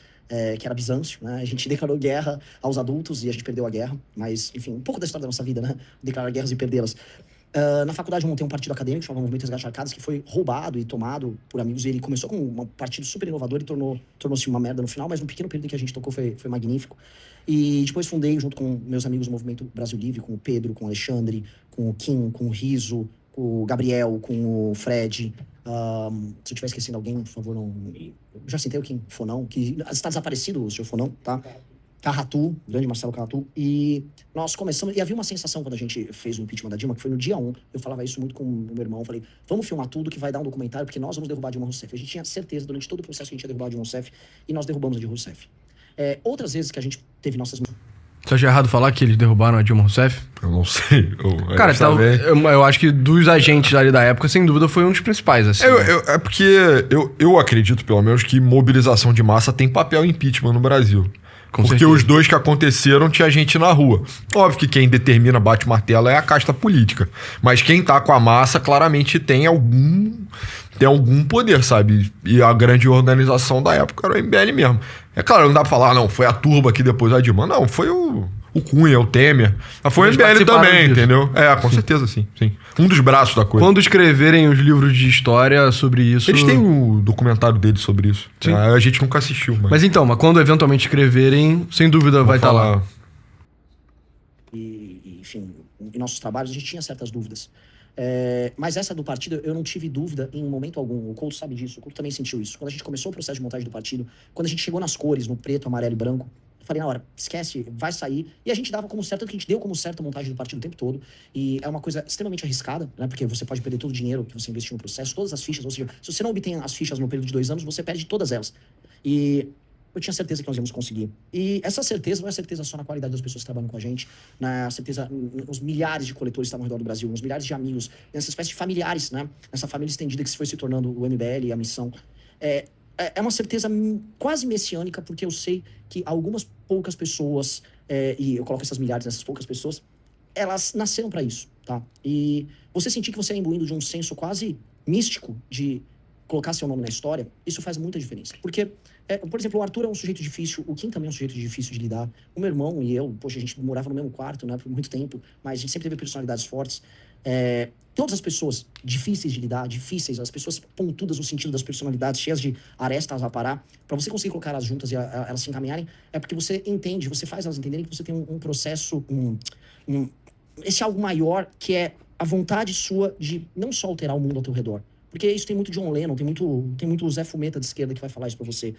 que era Bizâncio, né? A gente declarou guerra aos adultos e a gente perdeu a guerra. Mas, enfim, um pouco da história da nossa vida, né? Declarar guerras e perdê-las. Na faculdade eu montei um partido acadêmico chamado Movimento Resgate Arcadas, que foi roubado e tomado por amigos. E ele começou com um partido super inovador e tornou-se uma merda no final, mas no pequeno período que a gente tocou foi magnífico. E depois fundei, junto com meus amigos, o Movimento Brasil Livre, com o Pedro, com o Alexandre, com o Kim, com o Riso, com o Gabriel, com o Fred. Se eu estiver esquecendo alguém, por favor, não... Eu já citei o Kim Fonão, que está desaparecido, o senhor Fonão, tá? Carratu, grande Marcelo Carratu, e nós começamos, e havia uma sensação quando a gente fez o impeachment da Dilma, que foi no dia 1, eu falava isso muito com o meu irmão, eu falei, vamos filmar tudo que vai dar um documentário, porque nós vamos derrubar a Dilma Rousseff. A gente tinha certeza durante todo o processo que a gente ia derrubar a Dilma Rousseff, e nós derrubamos a Dilma Rousseff. Outras vezes que a gente teve nossas... Você acha errado falar que eles derrubaram a Dilma Rousseff? Eu não sei. Cara, eu acho que dos agentes ali da época, sem dúvida, foi um dos principais, assim. É porque eu acredito, pelo menos, que mobilização de massa tem papel em impeachment no Brasil. Com porque certeza. os dois que aconteceram tinha gente na rua. Óbvio que quem determina, bate o martelo é a casta política. Mas quem tá com a massa claramente tem algum poder, sabe? E a grande organização da época era o MBL mesmo. É claro, não dá pra falar, não, foi a turba que depois a Dilma. Não, foi o Cunha, o Temer. Mas foi o Eles MBL participaram também, disso. entendeu? Com certeza, sim. Um dos braços da coisa. Quando escreverem os livros de história sobre isso... Eles têm o documentário deles sobre isso. Sim. A gente nunca assistiu, mas Mas quando eventualmente escreverem, sem dúvida vai estar lá. Enfim, em nossos trabalhos a gente tinha certas dúvidas. Mas essa do partido, eu não tive dúvida em momento algum. O Couto sabe disso, o Couto também sentiu isso. Quando a gente começou o processo de montagem do partido, quando a gente chegou nas cores, no preto, amarelo e branco, eu falei na hora, esquece, vai sair. E a gente dava como certo, tanto que a gente deu como certo a montagem do partido o tempo todo. E é uma coisa extremamente arriscada, né? Porque você pode perder todo o dinheiro que você investiu no processo, todas as fichas, ou seja, se você não obtém as fichas no período de 2 anos, você perde todas elas. E eu tinha certeza que nós íamos conseguir. E essa certeza não é certeza só na qualidade das pessoas que trabalham com a gente, na certeza nos milhares de coletores que estavam ao redor do Brasil, nos milhares de amigos, nessa espécie de familiares, né? Nessa família estendida que se foi se tornando o MBL e a missão. É uma certeza quase messiânica, porque eu sei que algumas poucas pessoas, e eu coloco essas milhares nessas poucas pessoas, elas nasceram para isso, tá? E você sentir que você é imbuído de um senso quase místico de colocar seu nome na história, isso faz muita diferença. Porque, por exemplo, o Arthur é um sujeito difícil, o Kim também é um sujeito difícil de lidar, o meu irmão e eu, poxa, a gente morava no mesmo quarto, né, por muito tempo, mas a gente sempre teve personalidades fortes. Todas as pessoas difíceis de lidar, difíceis, as pessoas pontudas no sentido das personalidades, cheias de arestas a parar, para você conseguir colocar elas juntas e elas se encaminharem, é porque você entende, você faz elas entenderem que você tem um processo, esse algo maior, que é a vontade sua de não só alterar o mundo ao teu redor. Porque isso tem muito John Lennon, tem muito Zé Fumeta de esquerda que vai falar isso pra você.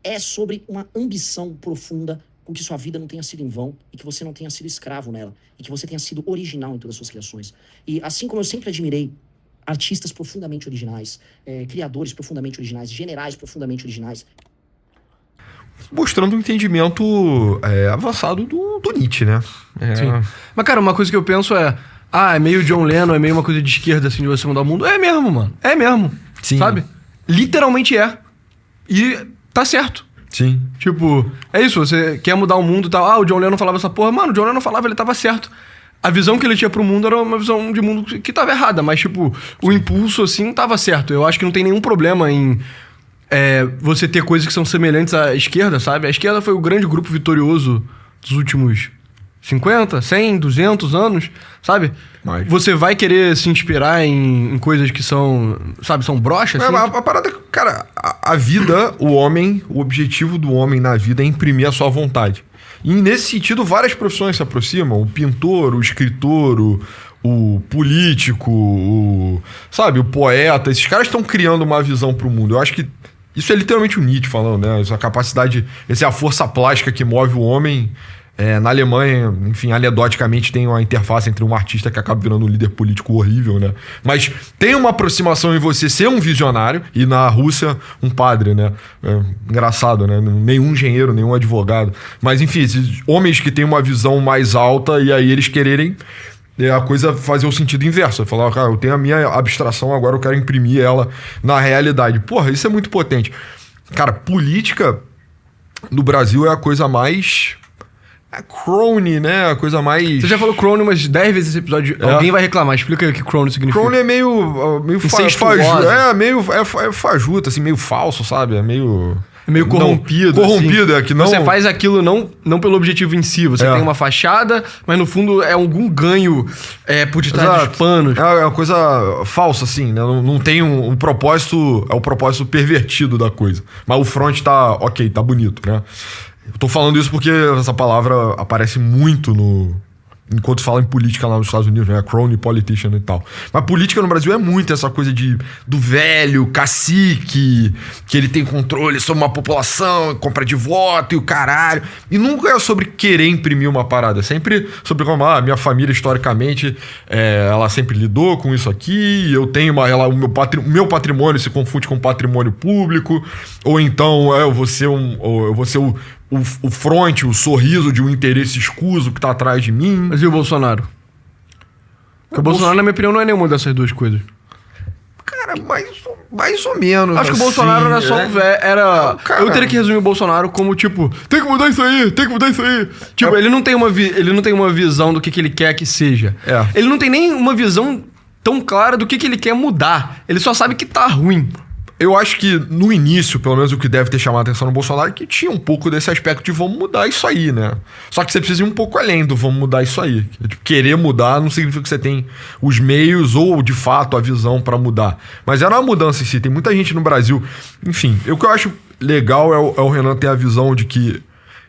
É sobre uma ambição profunda com que sua vida não tenha sido em vão e que você não tenha sido escravo nela e que você tenha sido original em todas as suas criações. E assim como eu sempre admirei artistas profundamente originais, criadores profundamente originais, generais profundamente originais. Mostrando um entendimento avançado do Nietzsche, né? Sim. Mas, cara, uma coisa que eu penso é meio John Lennon, é meio uma coisa de esquerda, assim, de você mudar o mundo. É mesmo, mano. É mesmo. Sim. Sabe? Literalmente é. E tá certo. Sim. Tipo, é isso, você quer mudar o mundo e tal. O John Lennon falava essa porra. Mano, o John Lennon falava, ele tava certo. A visão que ele tinha pro mundo era uma visão de mundo que tava errada. Mas, tipo, o impulso, assim, tava certo. Eu acho que não tem nenhum problema em você ter coisas que são semelhantes à esquerda, sabe? A esquerda foi o grande grupo vitorioso dos últimos 50, 100, 200 anos, sabe? Mas Você vai querer se inspirar em coisas que são, sabe, são broxas, assim? a parada, cara, a vida, o homem, o objetivo do homem na vida é imprimir a sua vontade. E nesse sentido, várias profissões se aproximam. O pintor, o escritor, o político, sabe, o poeta. Esses caras estão criando uma visão pro mundo. Eu acho que isso é literalmente o Nietzsche falando, né? Essa capacidade, essa é a força plástica que move o homem. Na Alemanha, enfim, anedoticamente tem uma interface entre um artista que acaba virando um líder político horrível, né? Mas tem uma aproximação em você ser um visionário e na Rússia um padre, né? Engraçado, né? Nenhum engenheiro, nenhum advogado. Mas, enfim, esses homens que têm uma visão mais alta e aí eles quererem a coisa fazer o sentido inverso. Falar, cara, eu tenho a minha abstração, agora eu quero imprimir ela na realidade. Porra, isso é muito potente. Cara, política no Brasil é a coisa mais... crony, né? A coisa mais... Você já falou crony umas 10 vezes nesse episódio. Alguém vai reclamar. Explica aí o que crony significa. Crony é meio Incestuosa. meio fajuto, assim, meio falso, sabe? É meio corrompido. Corrompido, assim. que não... Você faz aquilo não pelo objetivo em si. Você tem uma fachada, mas no fundo é algum ganho por detrás dos panos. É uma coisa falsa, assim, né? Não tem um propósito... É o propósito pervertido da coisa. Mas o front tá ok, tá bonito, né? Eu tô falando isso porque essa palavra aparece muito enquanto fala em política lá nos Estados Unidos, né? Crony politician e tal. Mas política no Brasil é muito essa coisa do velho cacique, que ele tem controle sobre uma população, compra de voto e o caralho. E nunca é sobre querer imprimir uma parada. É sempre sobre como, minha família, historicamente, ela sempre lidou com isso aqui, eu tenho o meu patrimônio se confunde com patrimônio público, ou então eu vou ser o o fronte, o sorriso de um interesse escuso que tá atrás de mim. Mas e o Bolsonaro? Porque o Bolsonaro, na minha opinião, não é nenhuma dessas duas coisas. Cara, mais ou menos. Acho que o Bolsonaro era só um velho. Eu teria que resumir o Bolsonaro como, tipo, tem que mudar isso aí, tem que mudar isso aí. Tipo, ele não tem uma visão do que ele quer que seja. Ele não tem nem uma visão tão clara do que ele quer mudar. Ele só sabe que tá ruim. Eu acho que no início, pelo menos o que deve ter chamado a atenção no Bolsonaro, é que tinha um pouco desse aspecto de vamos mudar isso aí, né? Só que você precisa ir um pouco além do vamos mudar isso aí. Tipo, querer mudar não significa que você tem os meios ou, de fato, a visão pra mudar. Mas era uma mudança em si. Tem muita gente no Brasil... Enfim, o que eu acho legal é o Renan ter a visão de que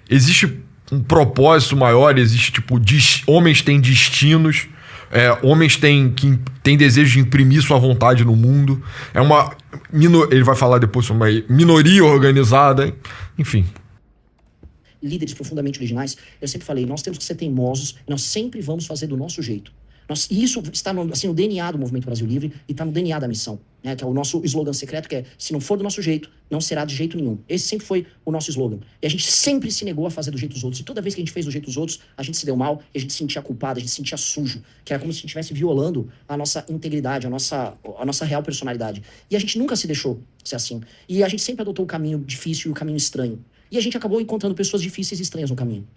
existe um propósito maior, existe, tipo, homens têm destinos... homens têm desejo de imprimir sua vontade no mundo. É uma... ele vai falar depois sobre uma minoria organizada. Enfim. Líderes profundamente originais, eu sempre falei, nós temos que ser teimosos, nós sempre vamos fazer do nosso jeito. E isso está no DNA do Movimento Brasil Livre e está no DNA da missão, né, que é o nosso slogan secreto, que é, se não for do nosso jeito, não será de jeito nenhum. Esse sempre foi o nosso slogan. E a gente sempre se negou a fazer do jeito dos outros. E toda vez que a gente fez do jeito dos outros, a gente se deu mal, e a gente se sentia culpado, a gente se sentia sujo, que era como se a gente estivesse violando a nossa integridade, a nossa real personalidade. E a gente nunca se deixou ser assim. E a gente sempre adotou o caminho difícil e o caminho estranho. E a gente acabou encontrando pessoas difíceis e estranhas no caminho.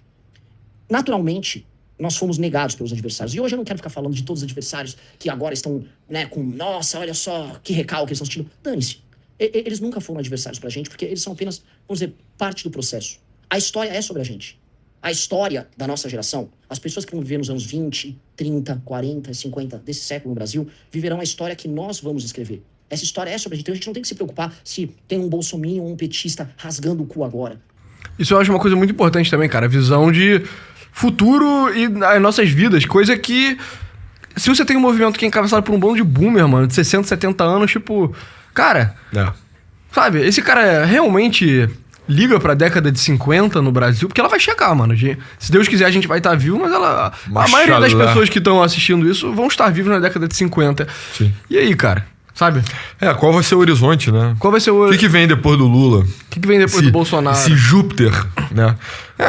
Naturalmente, nós fomos negados pelos adversários. E hoje eu não quero ficar falando de todos os adversários que agora estão, né, com, nossa, olha só, que recalque eles estão sentindo. Dane-se. Eles nunca foram adversários pra gente, porque eles são apenas, vamos dizer, parte do processo. A história é sobre a gente. A história da nossa geração, as pessoas que vão viver nos anos 20, 30, 40, 50 desse século no Brasil, viverão a história que nós vamos escrever. Essa história é sobre a gente. Então a gente não tem que se preocupar se tem um bolsominion ou um petista rasgando o cu agora. Isso eu acho uma coisa muito importante também, cara. A visão de futuro e as nossas vidas. Coisa que... Se você tem um movimento que é encabeçado por um bando de boomer, mano, de 60, 70 anos, tipo... Cara... Sabe? Esse cara realmente liga pra década de 50 no Brasil, porque ela vai chegar, mano. Se Deus quiser, a gente vai estar vivo, mas ela... A maioria das pessoas que estão assistindo isso vão estar vivos na década de 50. Sim. E aí, cara? Sabe? Qual vai ser o horizonte, né? Qual vai ser o... O que vem depois do Lula? O que vem depois do Bolsonaro? Esse Júpiter, né?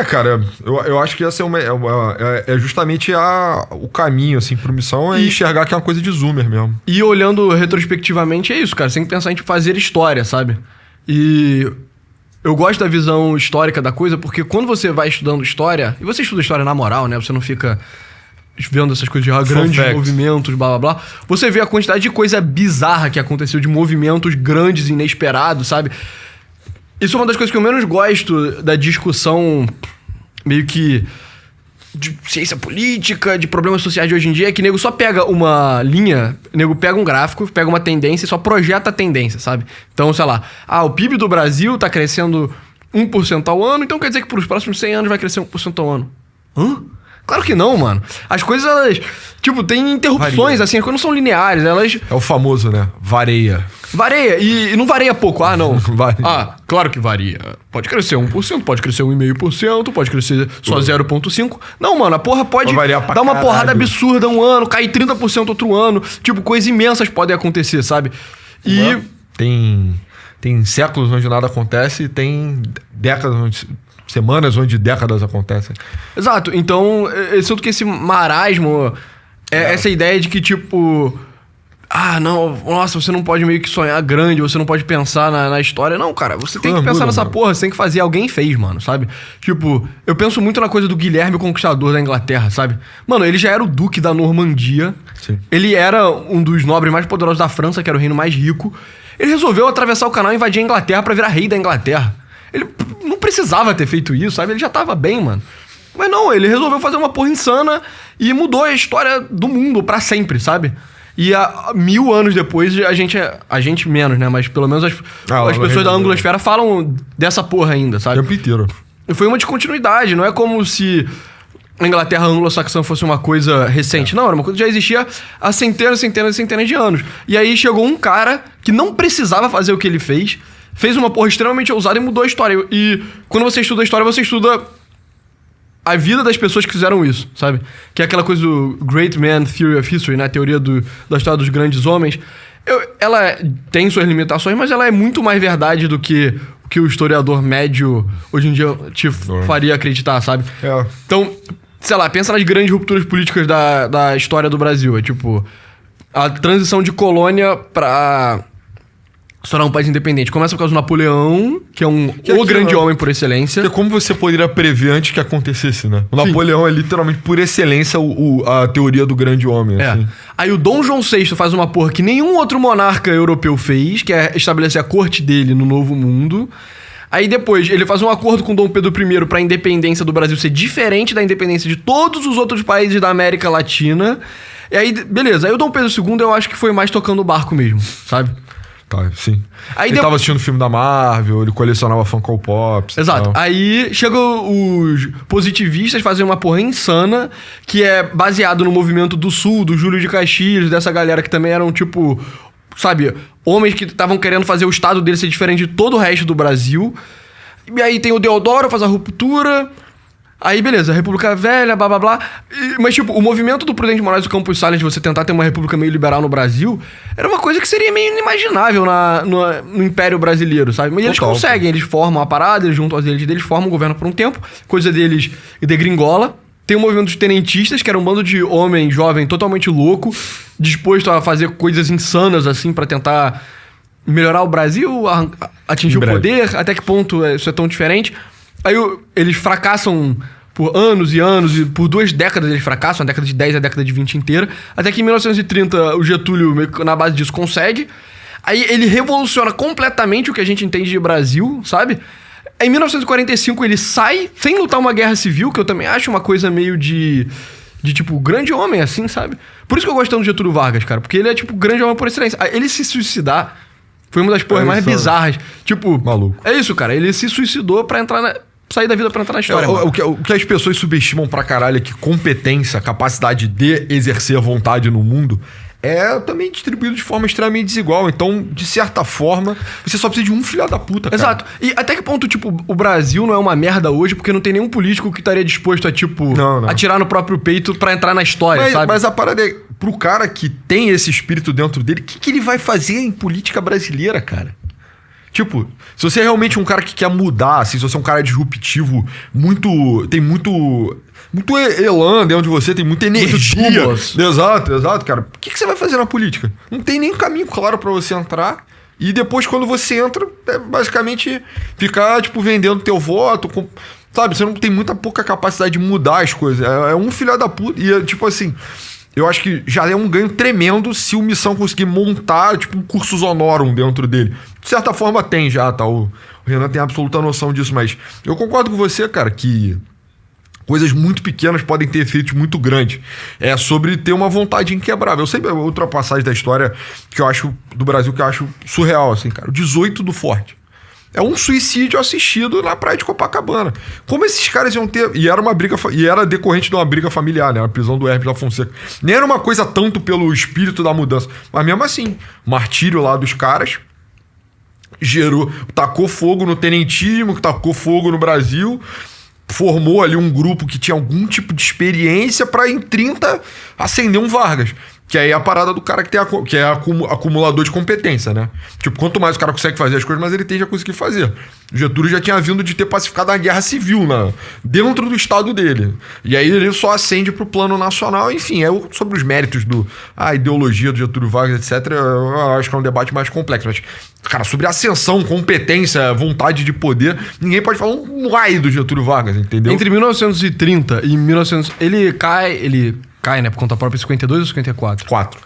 Cara, eu acho que essa é justamente o caminho, assim, pro missão, é enxergar que é uma coisa de zoomer mesmo. E olhando retrospectivamente, é isso, cara. Você tem que pensar em fazer história, sabe? E eu gosto da visão histórica da coisa, porque quando você vai estudando história, e você estuda história na moral, né? Você não fica... vendo essas coisas de grandes movimentos, blá blá blá. Você vê a quantidade de coisa bizarra que aconteceu, de movimentos grandes e inesperados, sabe? Isso é uma das coisas que eu menos gosto da discussão meio que de ciência política, de problemas sociais de hoje em dia, é que nego só pega uma linha, nego pega um gráfico, pega uma tendência e só projeta a tendência, sabe? Então, sei lá, o PIB do Brasil tá crescendo 1% ao ano, então quer dizer que pros próximos 100 anos vai crescer 1% ao ano. Hã? Claro que não, mano. As coisas, elas... Tipo, tem interrupções, varia. assim, as coisas não são lineares, elas... É o famoso, né? Vareia. Varia, e não varia pouco. Não. Varia. Claro que varia. Pode crescer 1%, pode crescer 1,5%, pode crescer só 0,5%. Não, mano, a porra pode dar uma porrada absurda um ano, cair 30% outro ano. Tipo, coisas imensas podem acontecer, sabe? E... Tem séculos onde nada acontece e tem décadas onde... Semanas onde décadas acontecem. Exato. Então, eu sinto que esse marasmo... Essa ideia de que, tipo... não... Nossa, você não pode meio que sonhar grande, você não pode pensar na história. Não, cara. Você tem que pensar nessa porra. Você tem que fazer. Alguém fez, mano, sabe? Tipo, eu penso muito na coisa do Guilherme o Conquistador da Inglaterra, sabe? Mano, ele já era o duque da Normandia. Sim. Ele era um dos nobres mais poderosos da França, que era o reino mais rico. Ele resolveu atravessar o canal e invadir a Inglaterra pra virar rei da Inglaterra. Ele não precisava ter feito isso, sabe? Ele já tava bem, mano. Mas não, ele resolveu fazer uma porra insana e mudou a história do mundo pra sempre, sabe? E 1000 anos depois, a gente menos, né? Mas pelo menos as pessoas da Anglosfera falam dessa porra ainda, sabe? O tempo inteiro. E foi uma descontinuidade, não é como se a Inglaterra anglo-saxã fosse uma coisa recente. Não, era uma coisa que já existia há centenas de anos. E aí chegou um cara que não precisava fazer o que ele fez uma porra extremamente ousada e mudou a história. E quando você estuda a história, você estuda a vida das pessoas que fizeram isso, sabe? Que é aquela coisa do Great Man Theory of History, né? A teoria da história dos grandes homens. Ela tem suas limitações, mas ela é muito mais verdade do que o que o historiador médio hoje em dia te faria acreditar, sabe? É. Então, sei lá, pensa nas grandes rupturas políticas da história do Brasil. É tipo, a transição de colônia pra se tornar um país independente. Começa por causa do Napoleão, que é o grande homem por excelência. Porque como você poderia prever antes que acontecesse, né? O Napoleão é literalmente, por excelência, a teoria do grande homem. Assim. Aí o Dom João VI faz uma porra que nenhum outro monarca europeu fez, que é estabelecer a corte dele no Novo Mundo. Aí depois ele faz um acordo com Dom Pedro I pra independência do Brasil ser diferente da independência de todos os outros países da América Latina. E aí, beleza. Aí o Dom Pedro II eu acho que foi mais tocando o barco mesmo, sabe? Tá, sim. Aí ele tava assistindo filme da Marvel, ele colecionava Funko Pops. Exato. Aí chegam os positivistas fazem uma porra insana, que é baseado no movimento do Sul, do Júlio de Castilhos, dessa galera que também eram, tipo, sabe, homens que estavam querendo fazer o estado dele ser diferente de todo o resto do Brasil. E aí tem o Deodoro, faz a ruptura. Aí, beleza, República Velha, blá, blá, blá. Mas, tipo, o movimento do Prudente Moraes do Campos Salles de você tentar ter uma república meio liberal no Brasil era uma coisa que seria meio inimaginável no Império Brasileiro, sabe? Mas eles conseguem, eles formam a parada, eles juntam as elites deles, formam o governo por um tempo, coisa deles degringola. Tem o movimento dos tenentistas, que era um bando de homem jovem totalmente louco, disposto a fazer coisas insanas, assim, pra tentar melhorar o Brasil, atingir o poder. Até que ponto isso é tão diferente? Aí eles fracassam por anos e anos, e por 2 décadas eles fracassam, a década de 10 e a década de 20 inteira, até que em 1930 o Getúlio, na base disso, consegue. Aí ele revoluciona completamente o que a gente entende de Brasil, sabe? Em 1945 ele sai, sem lutar uma guerra civil, que eu também acho uma coisa meio de tipo, grande homem, assim, sabe? Por isso que eu gosto tanto do Getúlio Vargas, cara, porque ele é, tipo, grande homem por excelência. Ele se suicidar foi uma das porras mais bizarras. Tipo, maluco. É isso, cara, ele se suicidou pra sair da vida pra entrar na história. O que as pessoas subestimam pra caralho é que competência, capacidade de exercer a vontade no mundo é também distribuído de forma extremamente desigual. Então, de certa forma, você só precisa de um filho da puta, cara. Exato. E até que ponto, tipo, o Brasil não é uma merda hoje porque não tem nenhum político que estaria disposto a, tipo, atirar no próprio peito pra entrar na história, sabe? Mas a parada é, pro cara que tem esse espírito dentro dele, o que ele vai fazer em política brasileira, cara? Tipo, se você é realmente um cara que quer mudar, assim, se você é um cara disruptivo, tem muito elan dentro de você, tem muita energia. Exato, cara. O que você vai fazer na política? Não tem nem caminho claro pra você entrar. E depois, quando você entra, é basicamente ficar, tipo, vendendo teu voto. Sabe, você não tem muita pouca capacidade de mudar as coisas. É um filho da puta. E, tipo assim, eu acho que já é um ganho tremendo se o Missão conseguir montar, tipo, um cursus honorum dentro dele. De certa forma tem já, tá? O Renan tem absoluta noção disso, mas eu concordo com você, cara, que coisas muito pequenas podem ter efeitos muito grandes. É sobre ter uma vontade inquebrável. Eu sempre outra passagem da história que eu acho do Brasil que eu acho surreal, assim, cara. O 18 do Forte. É um suicídio assistido na praia de Copacabana. Como esses caras iam ter... E era uma briga... E era decorrente de uma briga familiar, né? A prisão do Hermes da Fonseca. Nem era uma coisa tanto pelo espírito da mudança. Mas mesmo assim, martírio lá dos caras tacou fogo no tenentismo, que tacou fogo no Brasil, formou ali um grupo que tinha algum tipo de experiência pra em 30 acender um Vargas. Que aí é a parada do cara que é acumulador de competência, né? Tipo, quanto mais o cara consegue fazer as coisas, mais ele tende a conseguir fazer. O Getúlio já tinha vindo de ter pacificado a guerra civil dentro do estado dele. E aí ele só ascende pro plano nacional. Enfim, sobre os méritos a ideologia do Getúlio Vargas, etc., eu acho que é um debate mais complexo. Mas, cara, sobre ascensão, competência, vontade de poder, ninguém pode falar um raio do Getúlio Vargas, entendeu? Entre 1930 e 1900... Ele cai, né, por conta própria, 52 ou 54? 4.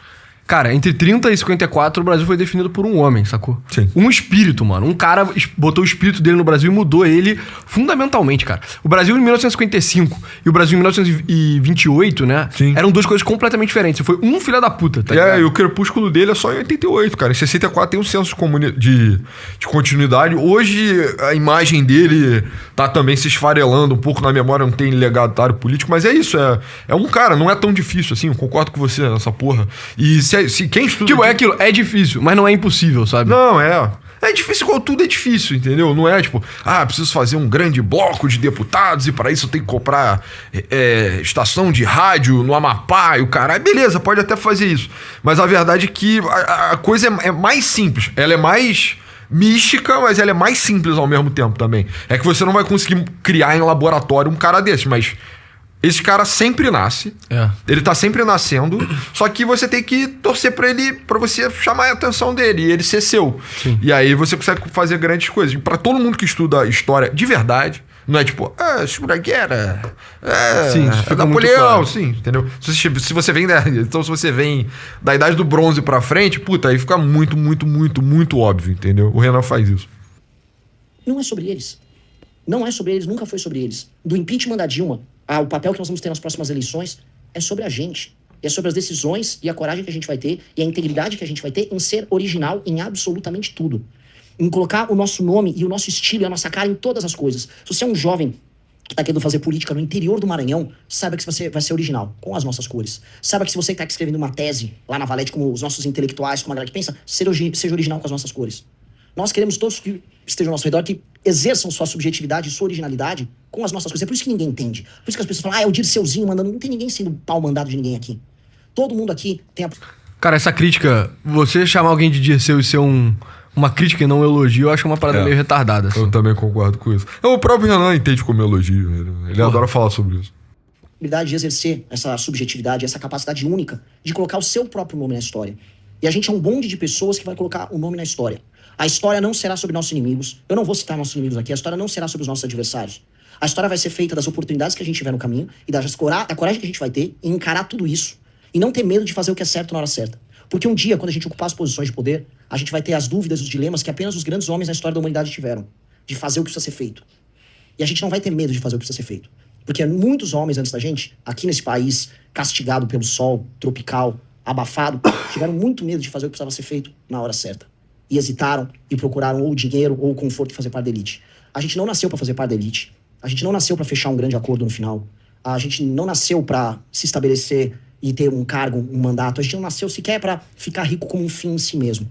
Cara, entre 30 e 54, o Brasil foi definido por um homem, sacou? Sim. Um espírito, mano. Um cara botou o espírito dele no Brasil e mudou ele fundamentalmente, cara. O Brasil em 1955 e o Brasil em 1928, né? Sim. Eram 2 coisas completamente diferentes. Foi um filho da puta, tá ligado? E o crepúsculo dele é só em 88, cara. Em 64 tem um senso de continuidade. Hoje, a imagem dele tá também se esfarelando um pouco na memória, não tem legatário político, mas é isso. É um cara, não é tão difícil assim. Eu concordo com você nessa porra. E se quem estuda... Tipo, é aquilo, é difícil, mas não é impossível, sabe? Não, é difícil igual tudo é difícil, entendeu? Não é tipo, preciso fazer um grande bloco de deputados e para isso eu tenho que comprar estação de rádio no Amapá e o caralho. Beleza, pode até fazer isso. Mas a verdade é que a coisa é mais simples. Ela é mais mística, mas ela é mais simples ao mesmo tempo também. É que você não vai conseguir criar em laboratório um cara desse, mas esse cara sempre nasce. Ele tá sempre nascendo, só que você tem que torcer pra ele, pra você chamar a atenção dele e ele ser seu. Sim. E aí você consegue fazer grandes coisas. E pra todo mundo que estuda história de verdade, não é tipo, Segunda Guerra, Sim, isso fica Napoleão, muito claro. sim, entendeu? Se você vem então se você vem da Idade do Bronze pra frente, puta, aí fica muito óbvio, entendeu? O Renan faz isso. Não é sobre eles. Não é sobre eles, nunca foi sobre eles. Do impeachment da Dilma, o papel que nós vamos ter nas próximas eleições é sobre a gente. É sobre as decisões e a coragem que a gente vai ter e a integridade que a gente vai ter em ser original em absolutamente tudo. Em colocar o nosso nome e o nosso estilo e a nossa cara em todas as coisas. Se você é um jovem que tá querendo fazer política no interior do Maranhão, saiba que você vai ser original, com as nossas cores. Saiba que se você tá escrevendo uma tese lá na Valete, como os nossos intelectuais, como a galera que pensa, seja original com as nossas cores. Nós queremos todos que estejam ao nosso redor, que exerçam sua subjetividade e sua originalidade com as nossas coisas. É por isso que ninguém entende. Por isso que as pessoas falam, é o Dirceuzinho mandando. Não tem ninguém sendo pau mandado de ninguém aqui. Todo mundo aqui tem a... Cara, essa crítica, você chamar alguém de Dirceu e ser uma crítica e não um elogio, eu acho uma parada meio retardada. Assim. Eu também concordo com isso. O próprio Renan entende como elogio. Ele adora falar sobre isso. De exercer essa subjetividade, essa capacidade única de colocar o seu próprio nome na história. E a gente é um bonde de pessoas que vai colocar o nome na história. A história não será sobre nossos inimigos. Eu não vou citar nossos inimigos aqui. A história não será sobre os nossos adversários. A história vai ser feita das oportunidades que a gente tiver no caminho e da coragem que a gente vai ter em encarar tudo isso e não ter medo de fazer o que é certo na hora certa. Porque um dia, quando a gente ocupar as posições de poder, a gente vai ter as dúvidas, os dilemas que apenas os grandes homens na história da humanidade tiveram. De fazer o que precisa ser feito. E a gente não vai ter medo de fazer o que precisa ser feito. Porque muitos homens antes da gente, aqui nesse país, castigado pelo sol, tropical, abafado, tiveram muito medo de fazer o que precisava ser feito na hora certa. E hesitaram e procuraram ou o dinheiro ou o conforto de fazer parte da elite. A gente não nasceu para fazer parte da elite. A gente não nasceu para fechar um grande acordo no final. A gente não nasceu para se estabelecer e ter um cargo, um mandato. A gente não nasceu sequer para ficar rico como um fim em si mesmo.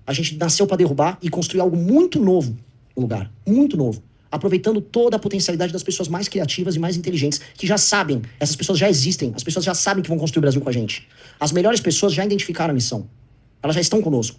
A gente nasceu para derrubar e construir algo muito novo no lugar. Muito novo. Aproveitando toda a potencialidade das pessoas mais criativas e mais inteligentes, que já sabem, essas pessoas já existem, as pessoas já sabem que vão construir o Brasil com a gente. As melhores pessoas já identificaram a missão. Elas já estão conosco.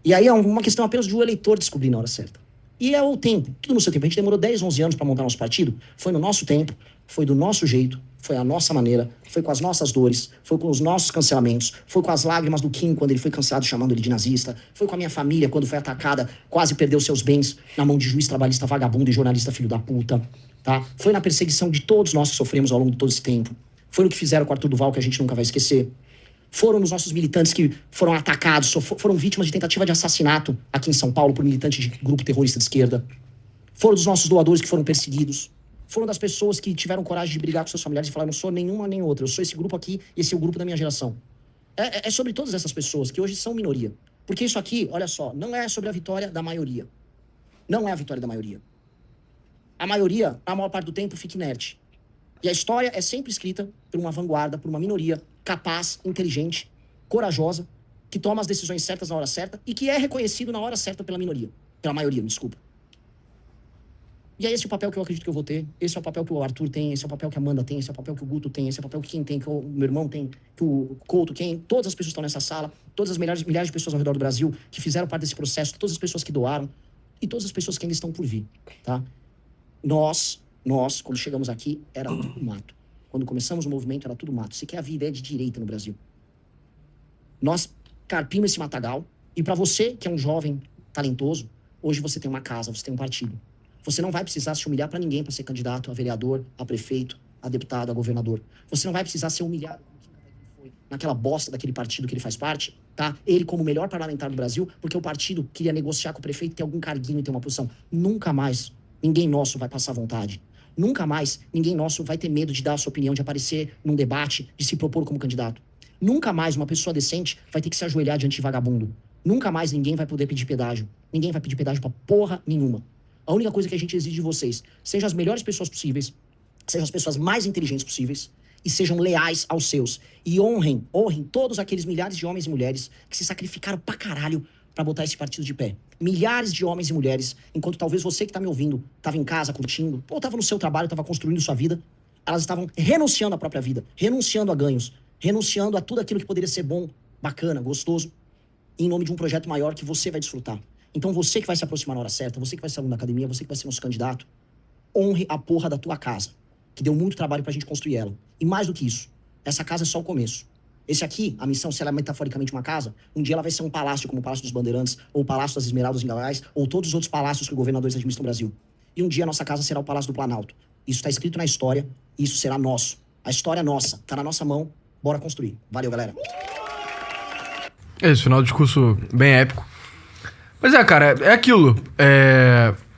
E aí é uma questão apenas de o eleitor descobrir na hora certa. E é o tempo, tudo no seu tempo. A gente demorou 10, 11 anos para montar nosso partido. Foi no nosso tempo, foi do nosso jeito, foi a nossa maneira, foi com as nossas dores, foi com os nossos cancelamentos, foi com as lágrimas do Kim quando ele foi cancelado chamando ele de nazista, foi com a minha família quando foi atacada, quase perdeu seus bens na mão de juiz trabalhista vagabundo e jornalista filho da puta, tá? Foi na perseguição de todos nós que sofremos ao longo de todo esse tempo. Foi no que fizeram com o Arthur Duval que a gente nunca vai esquecer. Foram nos nossos militantes que foram atacados, foram vítimas de tentativa de assassinato aqui em São Paulo por militantes de grupo terrorista de esquerda. Foram dos nossos doadores que foram perseguidos. Foram das pessoas que tiveram coragem de brigar com seus familiares e falar, não sou nenhuma nem outra, eu sou esse grupo aqui e esse é o grupo da minha geração. É sobre todas essas pessoas que hoje são minoria. Porque isso aqui, olha só, não é sobre a vitória da maioria. Não é a vitória da maioria. A maioria, na maior parte do tempo, fica inerte. E a história é sempre escrita por uma vanguarda, por uma minoria capaz, inteligente, corajosa, que toma as decisões certas na hora certa e que é reconhecido na hora certa pela minoria. Pela maioria, me desculpa. E é esse o papel que eu acredito que eu vou ter. Esse é o papel que o Arthur tem, esse é o papel que a Amanda tem, esse é o papel que o Guto tem, esse é o papel que quem tem, que o meu irmão tem, que o Couto tem. Todas as pessoas que estão nessa sala, todas as milhares de pessoas ao redor do Brasil que fizeram parte desse processo, todas as pessoas que doaram e todas as pessoas que ainda estão por vir, tá? Nós, quando chegamos aqui, era tudo mato. Quando começamos o movimento, era tudo mato. Você quer a vida é de direita no Brasil. Nós carpimos esse matagal e para você, que é um jovem talentoso, hoje você tem uma casa, você tem um partido. Você não vai precisar se humilhar para ninguém para ser candidato a vereador, a prefeito, a deputado, a governador. Você não vai precisar ser humilhado naquela bosta daquele partido que ele faz parte, tá? Ele como o melhor parlamentar do Brasil, porque o partido queria negociar com o prefeito, ter algum carguinho e ter uma posição. Nunca mais ninguém nosso vai passar vontade. Nunca mais ninguém nosso vai ter medo de dar a sua opinião, de aparecer num debate, de se propor como candidato. Nunca mais uma pessoa decente vai ter que se ajoelhar diante de vagabundo. Nunca mais ninguém vai poder pedir pedágio. Ninguém vai pedir pedágio pra porra nenhuma. A única coisa que a gente exige de vocês, sejam as melhores pessoas possíveis, sejam as pessoas mais inteligentes possíveis e sejam leais aos seus. E honrem todos aqueles milhares de homens e mulheres que se sacrificaram pra caralho pra botar esse partido de pé. Milhares de homens e mulheres, enquanto talvez você que tá me ouvindo, tava em casa curtindo, ou tava no seu trabalho, tava construindo sua vida, elas estavam renunciando à própria vida, renunciando a ganhos, renunciando a tudo aquilo que poderia ser bom, bacana, gostoso, em nome de um projeto maior que você vai desfrutar. Então você que vai se aproximar na hora certa, você que vai ser aluno da academia, você que vai ser nosso candidato, honre a porra da tua casa, que deu muito trabalho pra gente construir ela. E mais do que isso, essa casa é só o começo. Esse aqui, a missão, se ela é metaforicamente uma casa, um dia ela vai ser um palácio como o Palácio dos Bandeirantes, ou o Palácio das Esmeraldas em Goiás, ou todos os outros palácios que governadores administram no Brasil. E um dia a nossa casa será o Palácio do Planalto. Isso está escrito na história, e isso será nosso. A história é nossa, tá na nossa mão, bora construir. Valeu, galera. Esse final do discurso bem épico. Mas cara, é aquilo.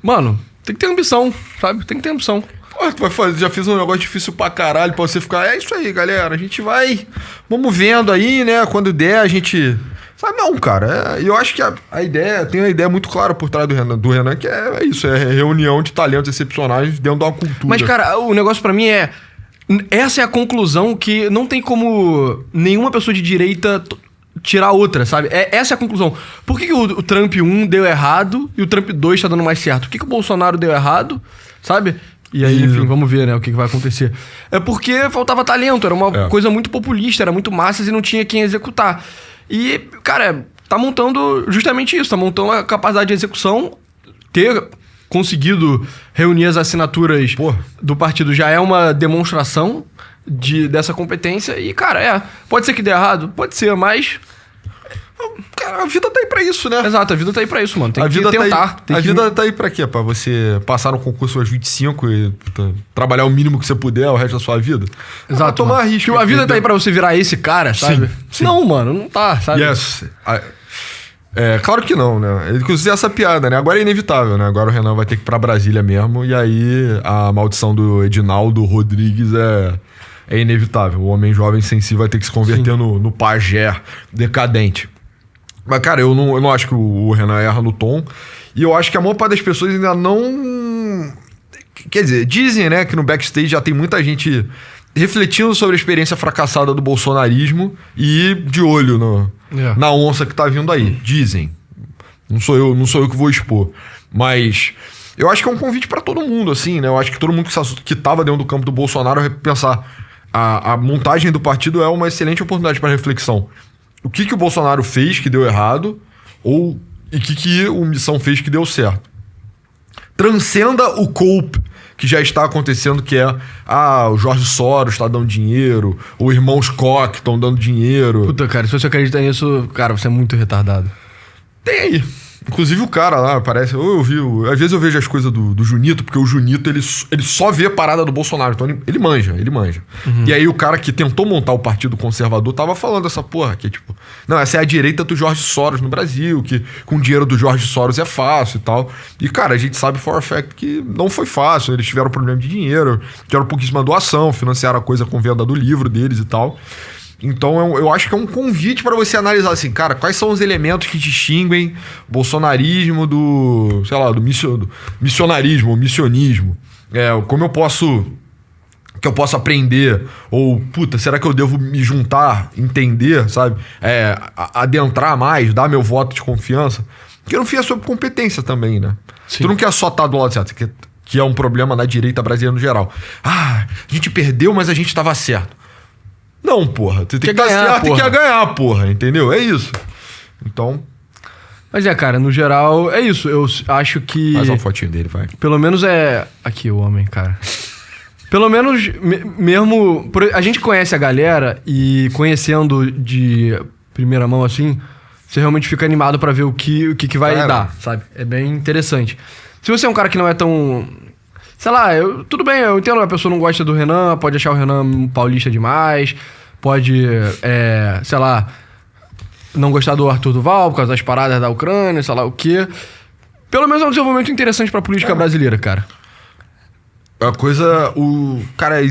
Mano, tem que ter ambição, sabe? Tem que ter ambição. Pô, tu vai fazer, já fiz um negócio difícil pra caralho pra você ficar. É isso aí, galera. A gente vai. Vamos vendo aí, né? Quando der, a gente. Sabe, não, cara. Eu acho que a ideia. Tem uma ideia muito clara por trás do Renan, que é isso. É reunião de talentos excepcionais dentro de uma cultura. Mas, cara, o negócio pra mim é. Essa é a conclusão que não tem como nenhuma pessoa de direita tirar outra, sabe? Essa é a conclusão. Por que o Trump 1 deu errado e o Trump 2 tá dando mais certo? Por que o Bolsonaro deu errado, sabe? E aí, enfim, vamos ver, né, o que vai acontecer. É porque faltava talento, era uma coisa muito populista, era muito massas e não tinha quem executar. E, cara, tá montando justamente isso, tá montando a capacidade de execução, ter conseguido reunir as assinaturas do partido já é uma demonstração dessa competência e, cara, pode ser que dê errado? Pode ser, mas... Cara, a vida tá aí pra isso, né? Exato, a vida tá aí pra isso, mano. Tem a que vida tentar. A vida tá aí pra quê? Pra você passar no concurso aos 25 e trabalhar o mínimo que você puder o resto da sua vida? Exato. Pra tomar risco. A vida tá aí pra você virar esse cara, sabe? Sim. Não, mano, não tá, sabe? Yes. Claro que não, né? Inclusive essa piada, né? Agora é inevitável, né? Agora o Renan vai ter que ir pra Brasília mesmo. E aí a maldição do Edinaldo Rodrigues é inevitável. O homem jovem sensível vai ter que se converter no pajé decadente. Mas, cara, eu não acho que o Renan erra no tom. E eu acho que a maior parte das pessoas ainda não... Quer dizer, dizem, né, que no backstage já tem muita gente refletindo sobre a experiência fracassada do bolsonarismo e de olho na onça que tá vindo aí. Dizem. Não sou eu que vou expor. Mas eu acho que é um convite pra todo mundo, assim, né? Eu acho que todo mundo que tava dentro do campo do Bolsonaro pensar a montagem do partido é uma excelente oportunidade para reflexão. O que o Bolsonaro fez que deu errado e o que o Missão fez que deu certo. Transcenda o cope que já está acontecendo, que é o Jorge Soros está dando dinheiro, ou irmãos Koch estão dando dinheiro. Puta, cara, se você acredita nisso, cara, você é muito retardado. Tem aí. Inclusive o cara lá, parece... às vezes eu vejo as coisas do Junito, porque o Junito, ele só vê a parada do Bolsonaro. Então ele manja. Uhum. E aí o cara que tentou montar o Partido Conservador tava falando essa porra, que é tipo... Não, essa é a direita do Jorge Soros no Brasil, que com o dinheiro do Jorge Soros é fácil e tal. E, cara, a gente sabe for a fact que não foi fácil. Eles tiveram problema de dinheiro, tiveram pouquíssima doação, financiaram a coisa com venda do livro deles e tal. Então eu acho que é um convite para você analisar assim, cara, quais são os elementos que distinguem o bolsonarismo do missionarismo, o missionismo. Como eu posso aprender? Ou, será que eu devo me juntar, entender, sabe? Adentrar mais, dar meu voto de confiança? Porque no fim é sobre competência também, né? Sim. Tu não quer só estar do lado certo, que é um problema na direita brasileira no geral. A gente perdeu, mas a gente estava certo. Não, porra. Tu tem que estar certo e quer ganhar, porra. Entendeu? É isso. Então... Mas cara, no geral, é isso. Eu acho que... Faz uma fotinho dele, vai. Pelo menos Aqui, o homem, cara. Pelo menos, mesmo... A gente conhece a galera e conhecendo de primeira mão, assim, você realmente fica animado pra ver o que vai dar, sabe? É bem interessante. Se você é um cara que não é tão... Sei lá, tudo bem, eu entendo, a pessoa não gosta do Renan, pode achar o Renan paulista demais, pode, sei lá, não gostar do Arthur Duval por causa das paradas da Ucrânia, sei lá o quê. Pelo menos é um desenvolvimento interessante pra política brasileira, cara. A coisa, cara,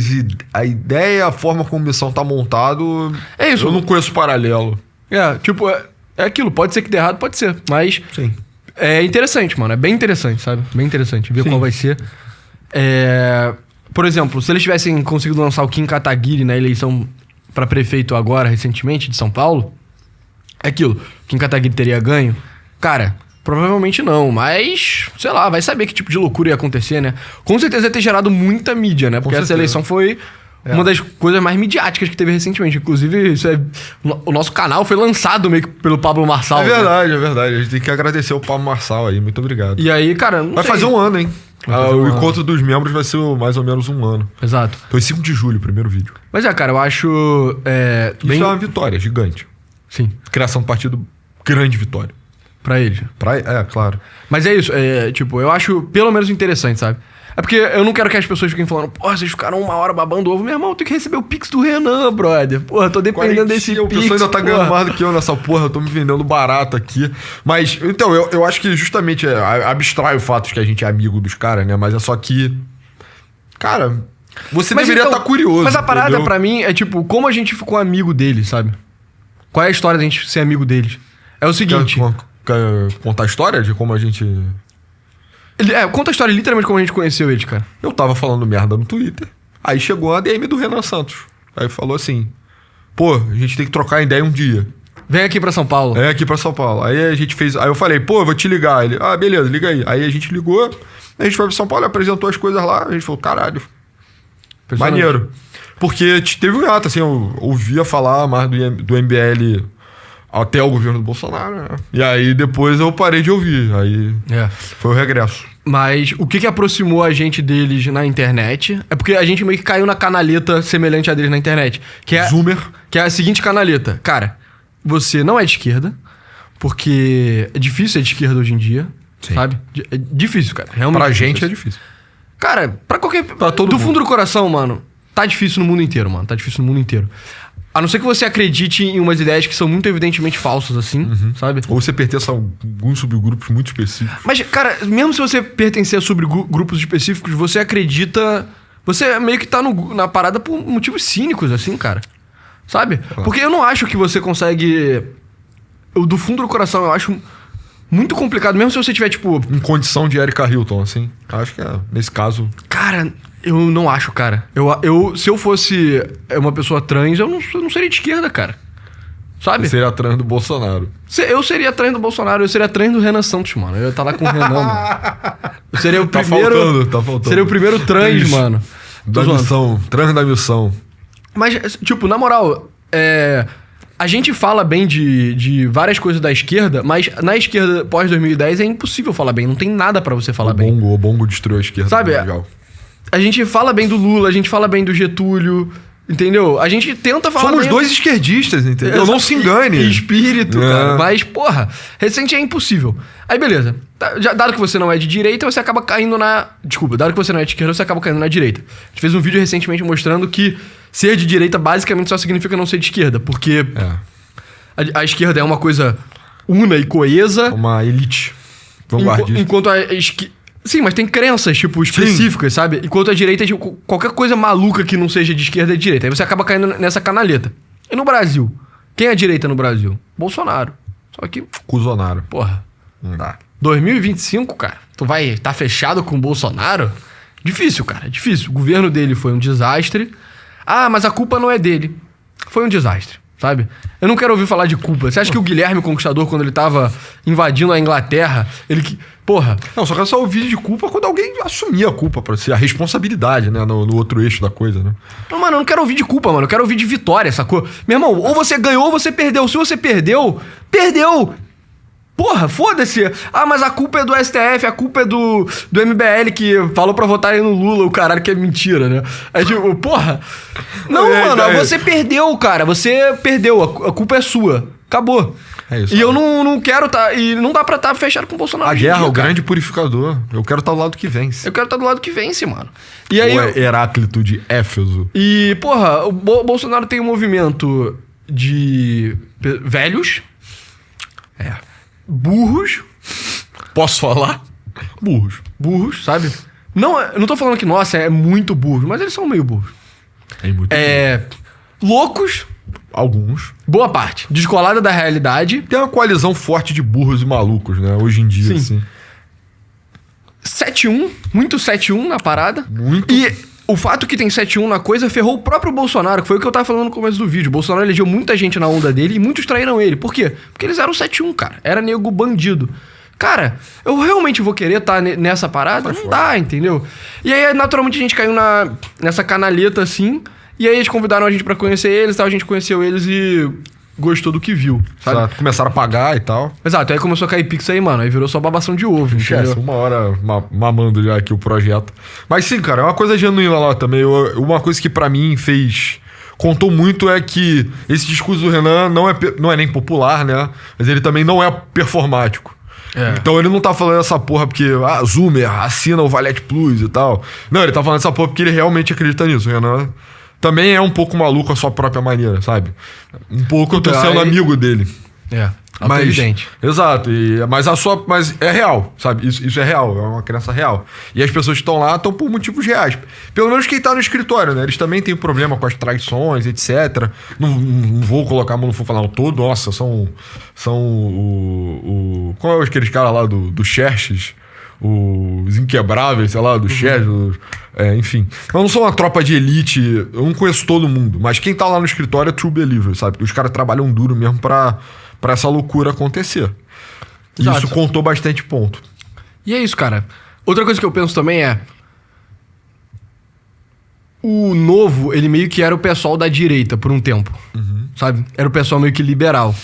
a ideia, a forma como a missão tá montado... É isso. Eu não conheço paralelo. É aquilo, pode ser que dê errado, pode ser, mas... Sim. É interessante, mano, é bem interessante, sabe? Bem interessante ver qual vai ser. Por exemplo, se eles tivessem conseguido lançar o Kim Kataguiri na eleição pra prefeito agora, recentemente, de São Paulo, é aquilo. O Kim Kataguiri teria ganho? Cara, provavelmente não, mas, sei lá, vai saber que tipo de loucura ia acontecer, né? Com certeza ia ter gerado muita mídia, né? Porque essa eleição foi Uma das coisas mais midiáticas que teve recentemente. Inclusive, o nosso canal foi lançado meio que pelo Pablo Marçal. É verdade, né? É verdade. A gente tem que agradecer o Pablo Marçal aí. Muito obrigado. E aí, cara... Vai fazer um ano, hein? O encontro dos membros vai ser mais ou menos um ano. Exato. Foi 5 de julho, o primeiro vídeo. Mas cara, eu acho... Isso é uma vitória gigante. Sim. Criação do partido, grande vitória. Pra eles. Claro. Mas é isso, tipo, eu acho pelo menos interessante, sabe? É porque eu não quero que as pessoas fiquem falando, porra, vocês ficaram uma hora babando ovo. Meu irmão, eu tenho que receber o Pix do Renan, brother. Porra, tô dependendo desse Pix. O pessoal ainda tá ganhando mais do que eu nessa porra. Eu tô me vendendo barato aqui. Mas, então, eu acho que justamente abstrai o fato de que a gente é amigo dos caras, né? Mas é só que... Cara, você deveria estar curioso. Mas a parada entendeu? pra mim é tipo, como a gente ficou amigo deles, sabe? Qual é a história da gente ser amigo deles? É o seguinte... Quer contar a história de como a gente... Conta a história literalmente como a gente conheceu eles, cara. Eu tava falando merda no Twitter. Aí chegou a DM do Renan Santos. Aí falou assim... Pô, a gente tem que trocar ideia um dia. Vem aqui pra São Paulo. Aqui pra São Paulo. Aí a gente fez... Aí eu falei, pô, eu vou te ligar. Ele, beleza, liga aí. Aí a gente ligou. A gente foi pra São Paulo, apresentou as coisas lá. A gente falou, caralho. Maneiro. Porque teve um ato, assim, eu ouvia falar mais do MBL... Até o governo do Bolsonaro, né? E aí depois eu parei de ouvir. Aí foi o regresso. Mas o que aproximou a gente deles na internet é porque a gente meio que caiu na canaleta semelhante a deles na internet. Que é, Zoomer. Que é a seguinte canaleta. Cara, você não é de esquerda, porque é difícil ser de esquerda hoje em dia, sabe? É difícil, cara. Realmente pra difícil. gente é difícil. Cara, pra todo mundo. fundo do coração, mano, tá difícil no mundo inteiro, mano. Tá difícil no mundo inteiro. A não ser que você acredite em umas ideias que são muito evidentemente falsas, assim, sabe? Ou você pertence a alguns subgrupos muito específicos. Mas, cara, mesmo se você pertencer a subgrupos específicos, você acredita... Você meio que tá na parada por motivos cínicos, assim, cara. Sabe? Porque eu não acho que você consegue... do fundo do coração, eu acho muito complicado. Mesmo se você tiver, tipo... Em condição de Erika Hilton, assim. Acho que nesse caso... Cara... Eu não acho, cara. Se eu fosse uma pessoa trans, eu não seria de esquerda, cara. Sabe? Você seria trans do Bolsonaro. Eu seria trans do Bolsonaro, eu seria trans do Renan Santos, mano. Eu ia estar lá com o Renan, mano. Eu seria o primeiro... Tá faltando. Seria o primeiro trans, mano. Da missão. Trans da missão. Mas, tipo, na moral, a gente fala bem de várias coisas da esquerda, mas na esquerda pós-2010 é impossível falar bem. Não tem nada pra você falar bem. O Bongo destruiu a esquerda. Sabe? A gente fala bem do Lula, a gente fala bem do Getúlio, entendeu? A gente tenta falar Somos bem... dois esquerdistas, entendeu? Não se engane. Espírito, cara. Mas, porra, recente é impossível. Aí, beleza. Dado que você não é de direita, você acaba caindo na... Desculpa, dado que você não é de esquerda, você acaba caindo na direita. A gente fez um vídeo recentemente mostrando que ser de direita basicamente só significa não ser de esquerda, porque a esquerda é uma coisa una e coesa. Uma elite vanguardista. Enquanto a esquerda... Sim, mas tem crenças, tipo, específicas, sabe? Enquanto a direita é, tipo, qualquer coisa maluca que não seja de esquerda é de direita. Aí você acaba caindo nessa canaleta. E no Brasil? Quem é a direita no Brasil? Bolsonaro. Só que... Cusonaro. Porra. Não dá. 2025, cara, tu vai tá fechado com o Bolsonaro? Difícil, cara, difícil. O governo dele foi um desastre. Ah, mas a culpa não é dele. Foi um desastre, sabe? Eu não quero ouvir falar de culpa. Você acha que o Guilherme Conquistador, quando ele tava invadindo a Inglaterra, ele que... Porra. Não, só quero só ouvir de culpa quando alguém assumir a culpa pra si. A responsabilidade, né? No outro eixo da coisa, né? Não, mano, eu não quero ouvir de culpa, mano. Eu quero ouvir de vitória, sacou? Meu irmão, ou você ganhou ou você perdeu. Se você perdeu, perdeu! Porra, foda-se. Ah, mas a culpa é do STF, a culpa é do MBL que falou pra votarem no Lula, o caralho, que é mentira, né? Aí tipo, porra. Não, mano, você perdeu, cara. Você perdeu. A culpa é sua. Acabou. É isso. E eu não quero tá. E não dá pra estar fechado com o Bolsonaro. A guerra, o grande purificador. Eu quero estar do lado que vence. Eu quero estar do lado que vence, mano. E aí. O Heráclito de Éfeso. E, porra, o Bolsonaro tem um movimento de velhos. Burros. Posso falar? Burros, sabe? Não, eu não tô falando que, nossa, é muito burro, mas eles são meio burros. É muito loucos. Alguns. Boa parte. Descolada da realidade. Tem uma coalizão forte de burros e malucos, né? Hoje em dia, Sim. assim. 7-1. Muito 7-1 na parada. Muito. E o fato que tem 7-1 na coisa ferrou o próprio Bolsonaro, que foi o que eu tava falando no começo do vídeo. O Bolsonaro elegeu muita gente na onda dele e muitos traíram ele. Por quê? Porque eles eram 7-1, cara. Era nego bandido. Cara, eu realmente vou querer estar nessa parada? Não dá, entendeu? E aí, naturalmente, a gente caiu nessa canaleta, assim. E aí eles convidaram a gente pra conhecer eles, tal, a gente conheceu eles e gostou do que viu, sabe? Exato. Começaram a pagar e tal. Exato, aí começou a cair pix aí, mano, aí virou só babação de ovo, Esquece, entendeu? uma hora mamando já aqui o projeto. Mas sim, cara, é uma coisa genuína lá também. Uma coisa que pra mim contou muito é que esse discurso do Renan não é nem popular, né? Mas ele também não é performático. Então ele não tá falando essa porra porque, Zoomer, assina o Valete Plus e tal. Não, ele tá falando essa porra porque ele realmente acredita nisso. O Renan também é um pouco maluco à sua própria maneira, sabe? Um pouco eu tô sendo amigo dele. Mas evidente. Exato, mas é real, sabe? Isso é real, é uma crença real. E as pessoas que estão lá estão por motivos reais. Pelo menos quem tá no escritório, né? Eles também têm problema com as traições, etc. Não vou colocar a mão no fogo e falar, não, todo, nossa, são qual é aqueles caras lá do Xerxes? Os Inquebráveis, sei lá, do Xerxes, enfim. Eu não sou uma tropa de elite, eu não conheço todo mundo, mas quem tá lá no escritório é true believer, sabe? Os caras trabalham duro mesmo pra essa loucura acontecer. Exato. Isso contou bastante ponto. E é isso, cara. Outra coisa que eu penso também é... O Novo, ele meio que era o pessoal da direita por um tempo, sabe? Era o pessoal meio que liberal.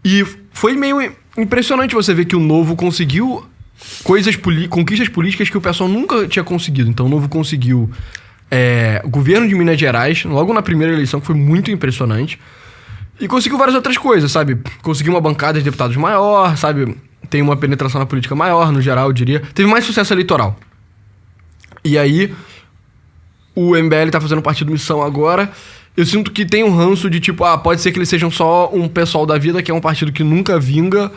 E foi meio impressionante você ver que o Novo conseguiu conquistas políticas que o pessoal nunca tinha conseguido. Então o Novo conseguiu o governo de Minas Gerais, logo na primeira eleição, que foi muito impressionante. E conseguiu várias outras coisas, sabe? Conseguiu uma bancada de deputados maior, sabe? Tem uma penetração na política maior, no geral, eu diria. Teve mais sucesso eleitoral. E aí, o MBL tá fazendo partido missão agora. Eu sinto que tem um ranço de tipo, pode ser que eles sejam só um pessoal da vida, que é um partido que nunca vinga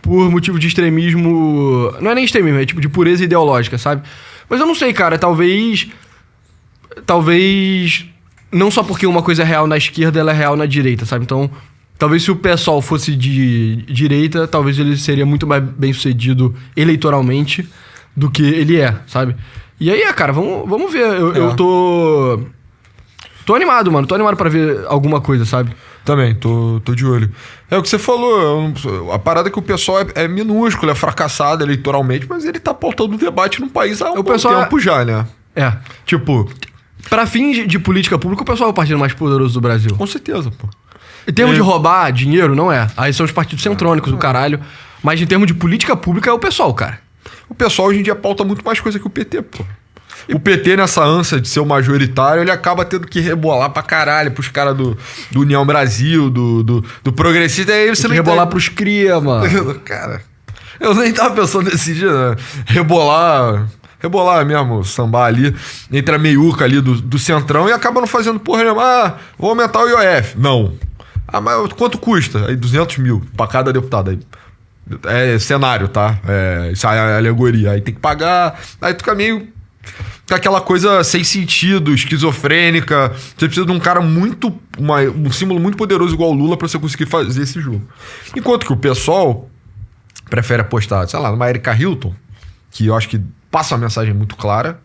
por motivo de extremismo... Não é nem extremismo, é tipo de pureza ideológica, sabe? Mas eu não sei, cara, talvez... Não só porque uma coisa é real na esquerda, ela é real na direita, sabe? Então, talvez se o PSOL fosse de direita, talvez ele seria muito mais bem sucedido eleitoralmente do que ele é, sabe? E aí, cara, vamos ver. Eu tô animado, mano. Tô animado pra ver alguma coisa, sabe? Também, tô de olho. É o que você falou, a parada é que o pessoal é minúsculo, é fracassado eleitoralmente, mas ele tá pautando o debate no país há um bom tempo já, né? Tipo... Pra fins de política pública, o pessoal é o partido mais poderoso do Brasil. Com certeza, pô. Em termos de roubar dinheiro, não é. Aí são os partidos centrônicos do caralho. Mas em termos de política pública, é o pessoal, cara. O pessoal hoje em dia pauta muito mais coisa que o PT, pô. O PT, nessa ânsia de ser o majoritário, ele acaba tendo que rebolar pra caralho pros caras do União Brasil, do Progressista. Aí você não rebolar pros cria, mano. Cara, eu nem tava pensando nesse dia, né? Rebolar mesmo, sambar ali, entre a meiuca ali do centrão e acaba não fazendo porra nenhuma. Vou aumentar o IOF. Não. Mas quanto custa? Aí 200 mil pra cada deputado. Aí, é cenário, tá? Isso aí é alegoria. Aí tem que pagar. Aí tu fica meio com aquela coisa sem sentido, esquizofrênica. Você precisa de um cara um símbolo muito poderoso igual o Lula pra você conseguir fazer esse jogo. Enquanto que o pessoal prefere apostar, sei lá, numa Erika Hilton, que eu acho que passa uma mensagem muito clara,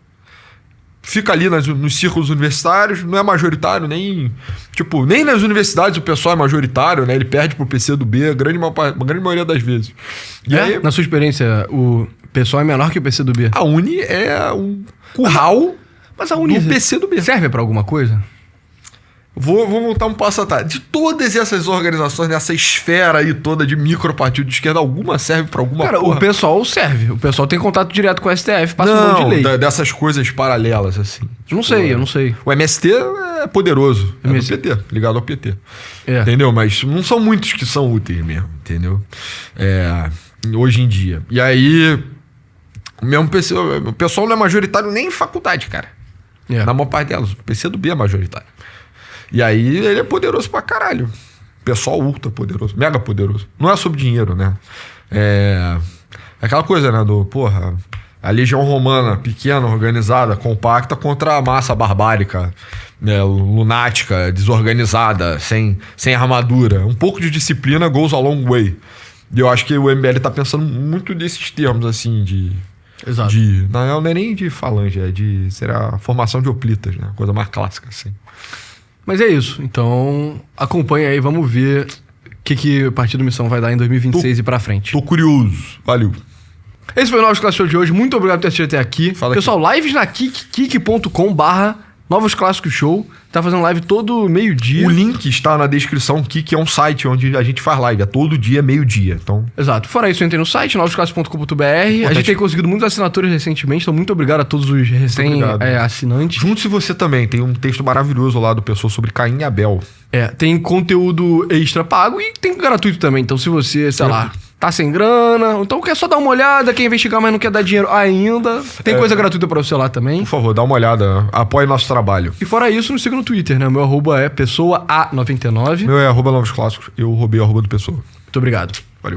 fica ali nos círculos universitários, não é majoritário, nem nas universidades o pessoal é majoritário, né? Ele perde pro PCdoB a grande maioria das vezes. E aí, na sua experiência, o pessoal é menor que o PCdoB? A Uni é um curral mas a Uni do PCdoB. Serve pra alguma coisa? Vou voltar um passo atrás. De todas essas organizações, nessa esfera aí toda de micropartido de esquerda, alguma serve pra alguma coisa? Cara, o pessoal serve. O pessoal tem contato direto com o STF, passa um monte de lei. Dessas coisas paralelas, assim. Eu não sei. O MST é poderoso. É do PT, ligado ao PT. Entendeu? Mas não são muitos que são úteis mesmo, entendeu? Hoje em dia. E aí, o pessoal não é majoritário nem em faculdade, cara. Na maior parte delas. O PCdoB é majoritário. E aí ele é poderoso pra caralho. Pessoal ultra poderoso, mega poderoso. Não é sobre dinheiro, né? É aquela coisa, né? A legião romana, pequena, organizada, compacta, contra a massa barbárica, né, lunática, desorganizada, sem armadura. Um pouco de disciplina goes a long way. E eu acho que o MBL tá pensando muito nesses termos, assim, Exato. Não é nem de falange, será a formação de hoplitas, né? Coisa mais clássica, assim. Mas é isso. Então, acompanha aí, vamos ver o que o Partido Missão vai dar em 2026 e pra frente. Tô curioso. Valeu. Esse foi o Novos Class Show de hoje. Muito obrigado por ter assistido até aqui. Pessoal, lives na kik.com/Novos Novos Clássicos Show. Tá fazendo live todo meio-dia. O link está na descrição, que é um site onde a gente faz live. É todo dia, meio-dia. Então, Exato. Fora isso, entrem no site, novosclassicos.com.br. A gente tem conseguido muitas assinaturas recentemente, então muito obrigado a todos os recém-assinantes. junte-se você também. Tem um texto maravilhoso lá do pessoal sobre Caim e Abel. Tem conteúdo extra pago e tem gratuito também. Então se você, sei lá, tá sem grana, ou então quer só dar uma olhada, quer investigar, mas não quer dar dinheiro ainda, tem coisa gratuita pra você lá também. Por favor, dá uma olhada. Apoie nosso trabalho. E fora isso, nos siga no Twitter, né? O meu arroba é pessoa A99. Meu é @novosclássicos. Eu roubei o arroba do pessoa. Muito obrigado. Valeu.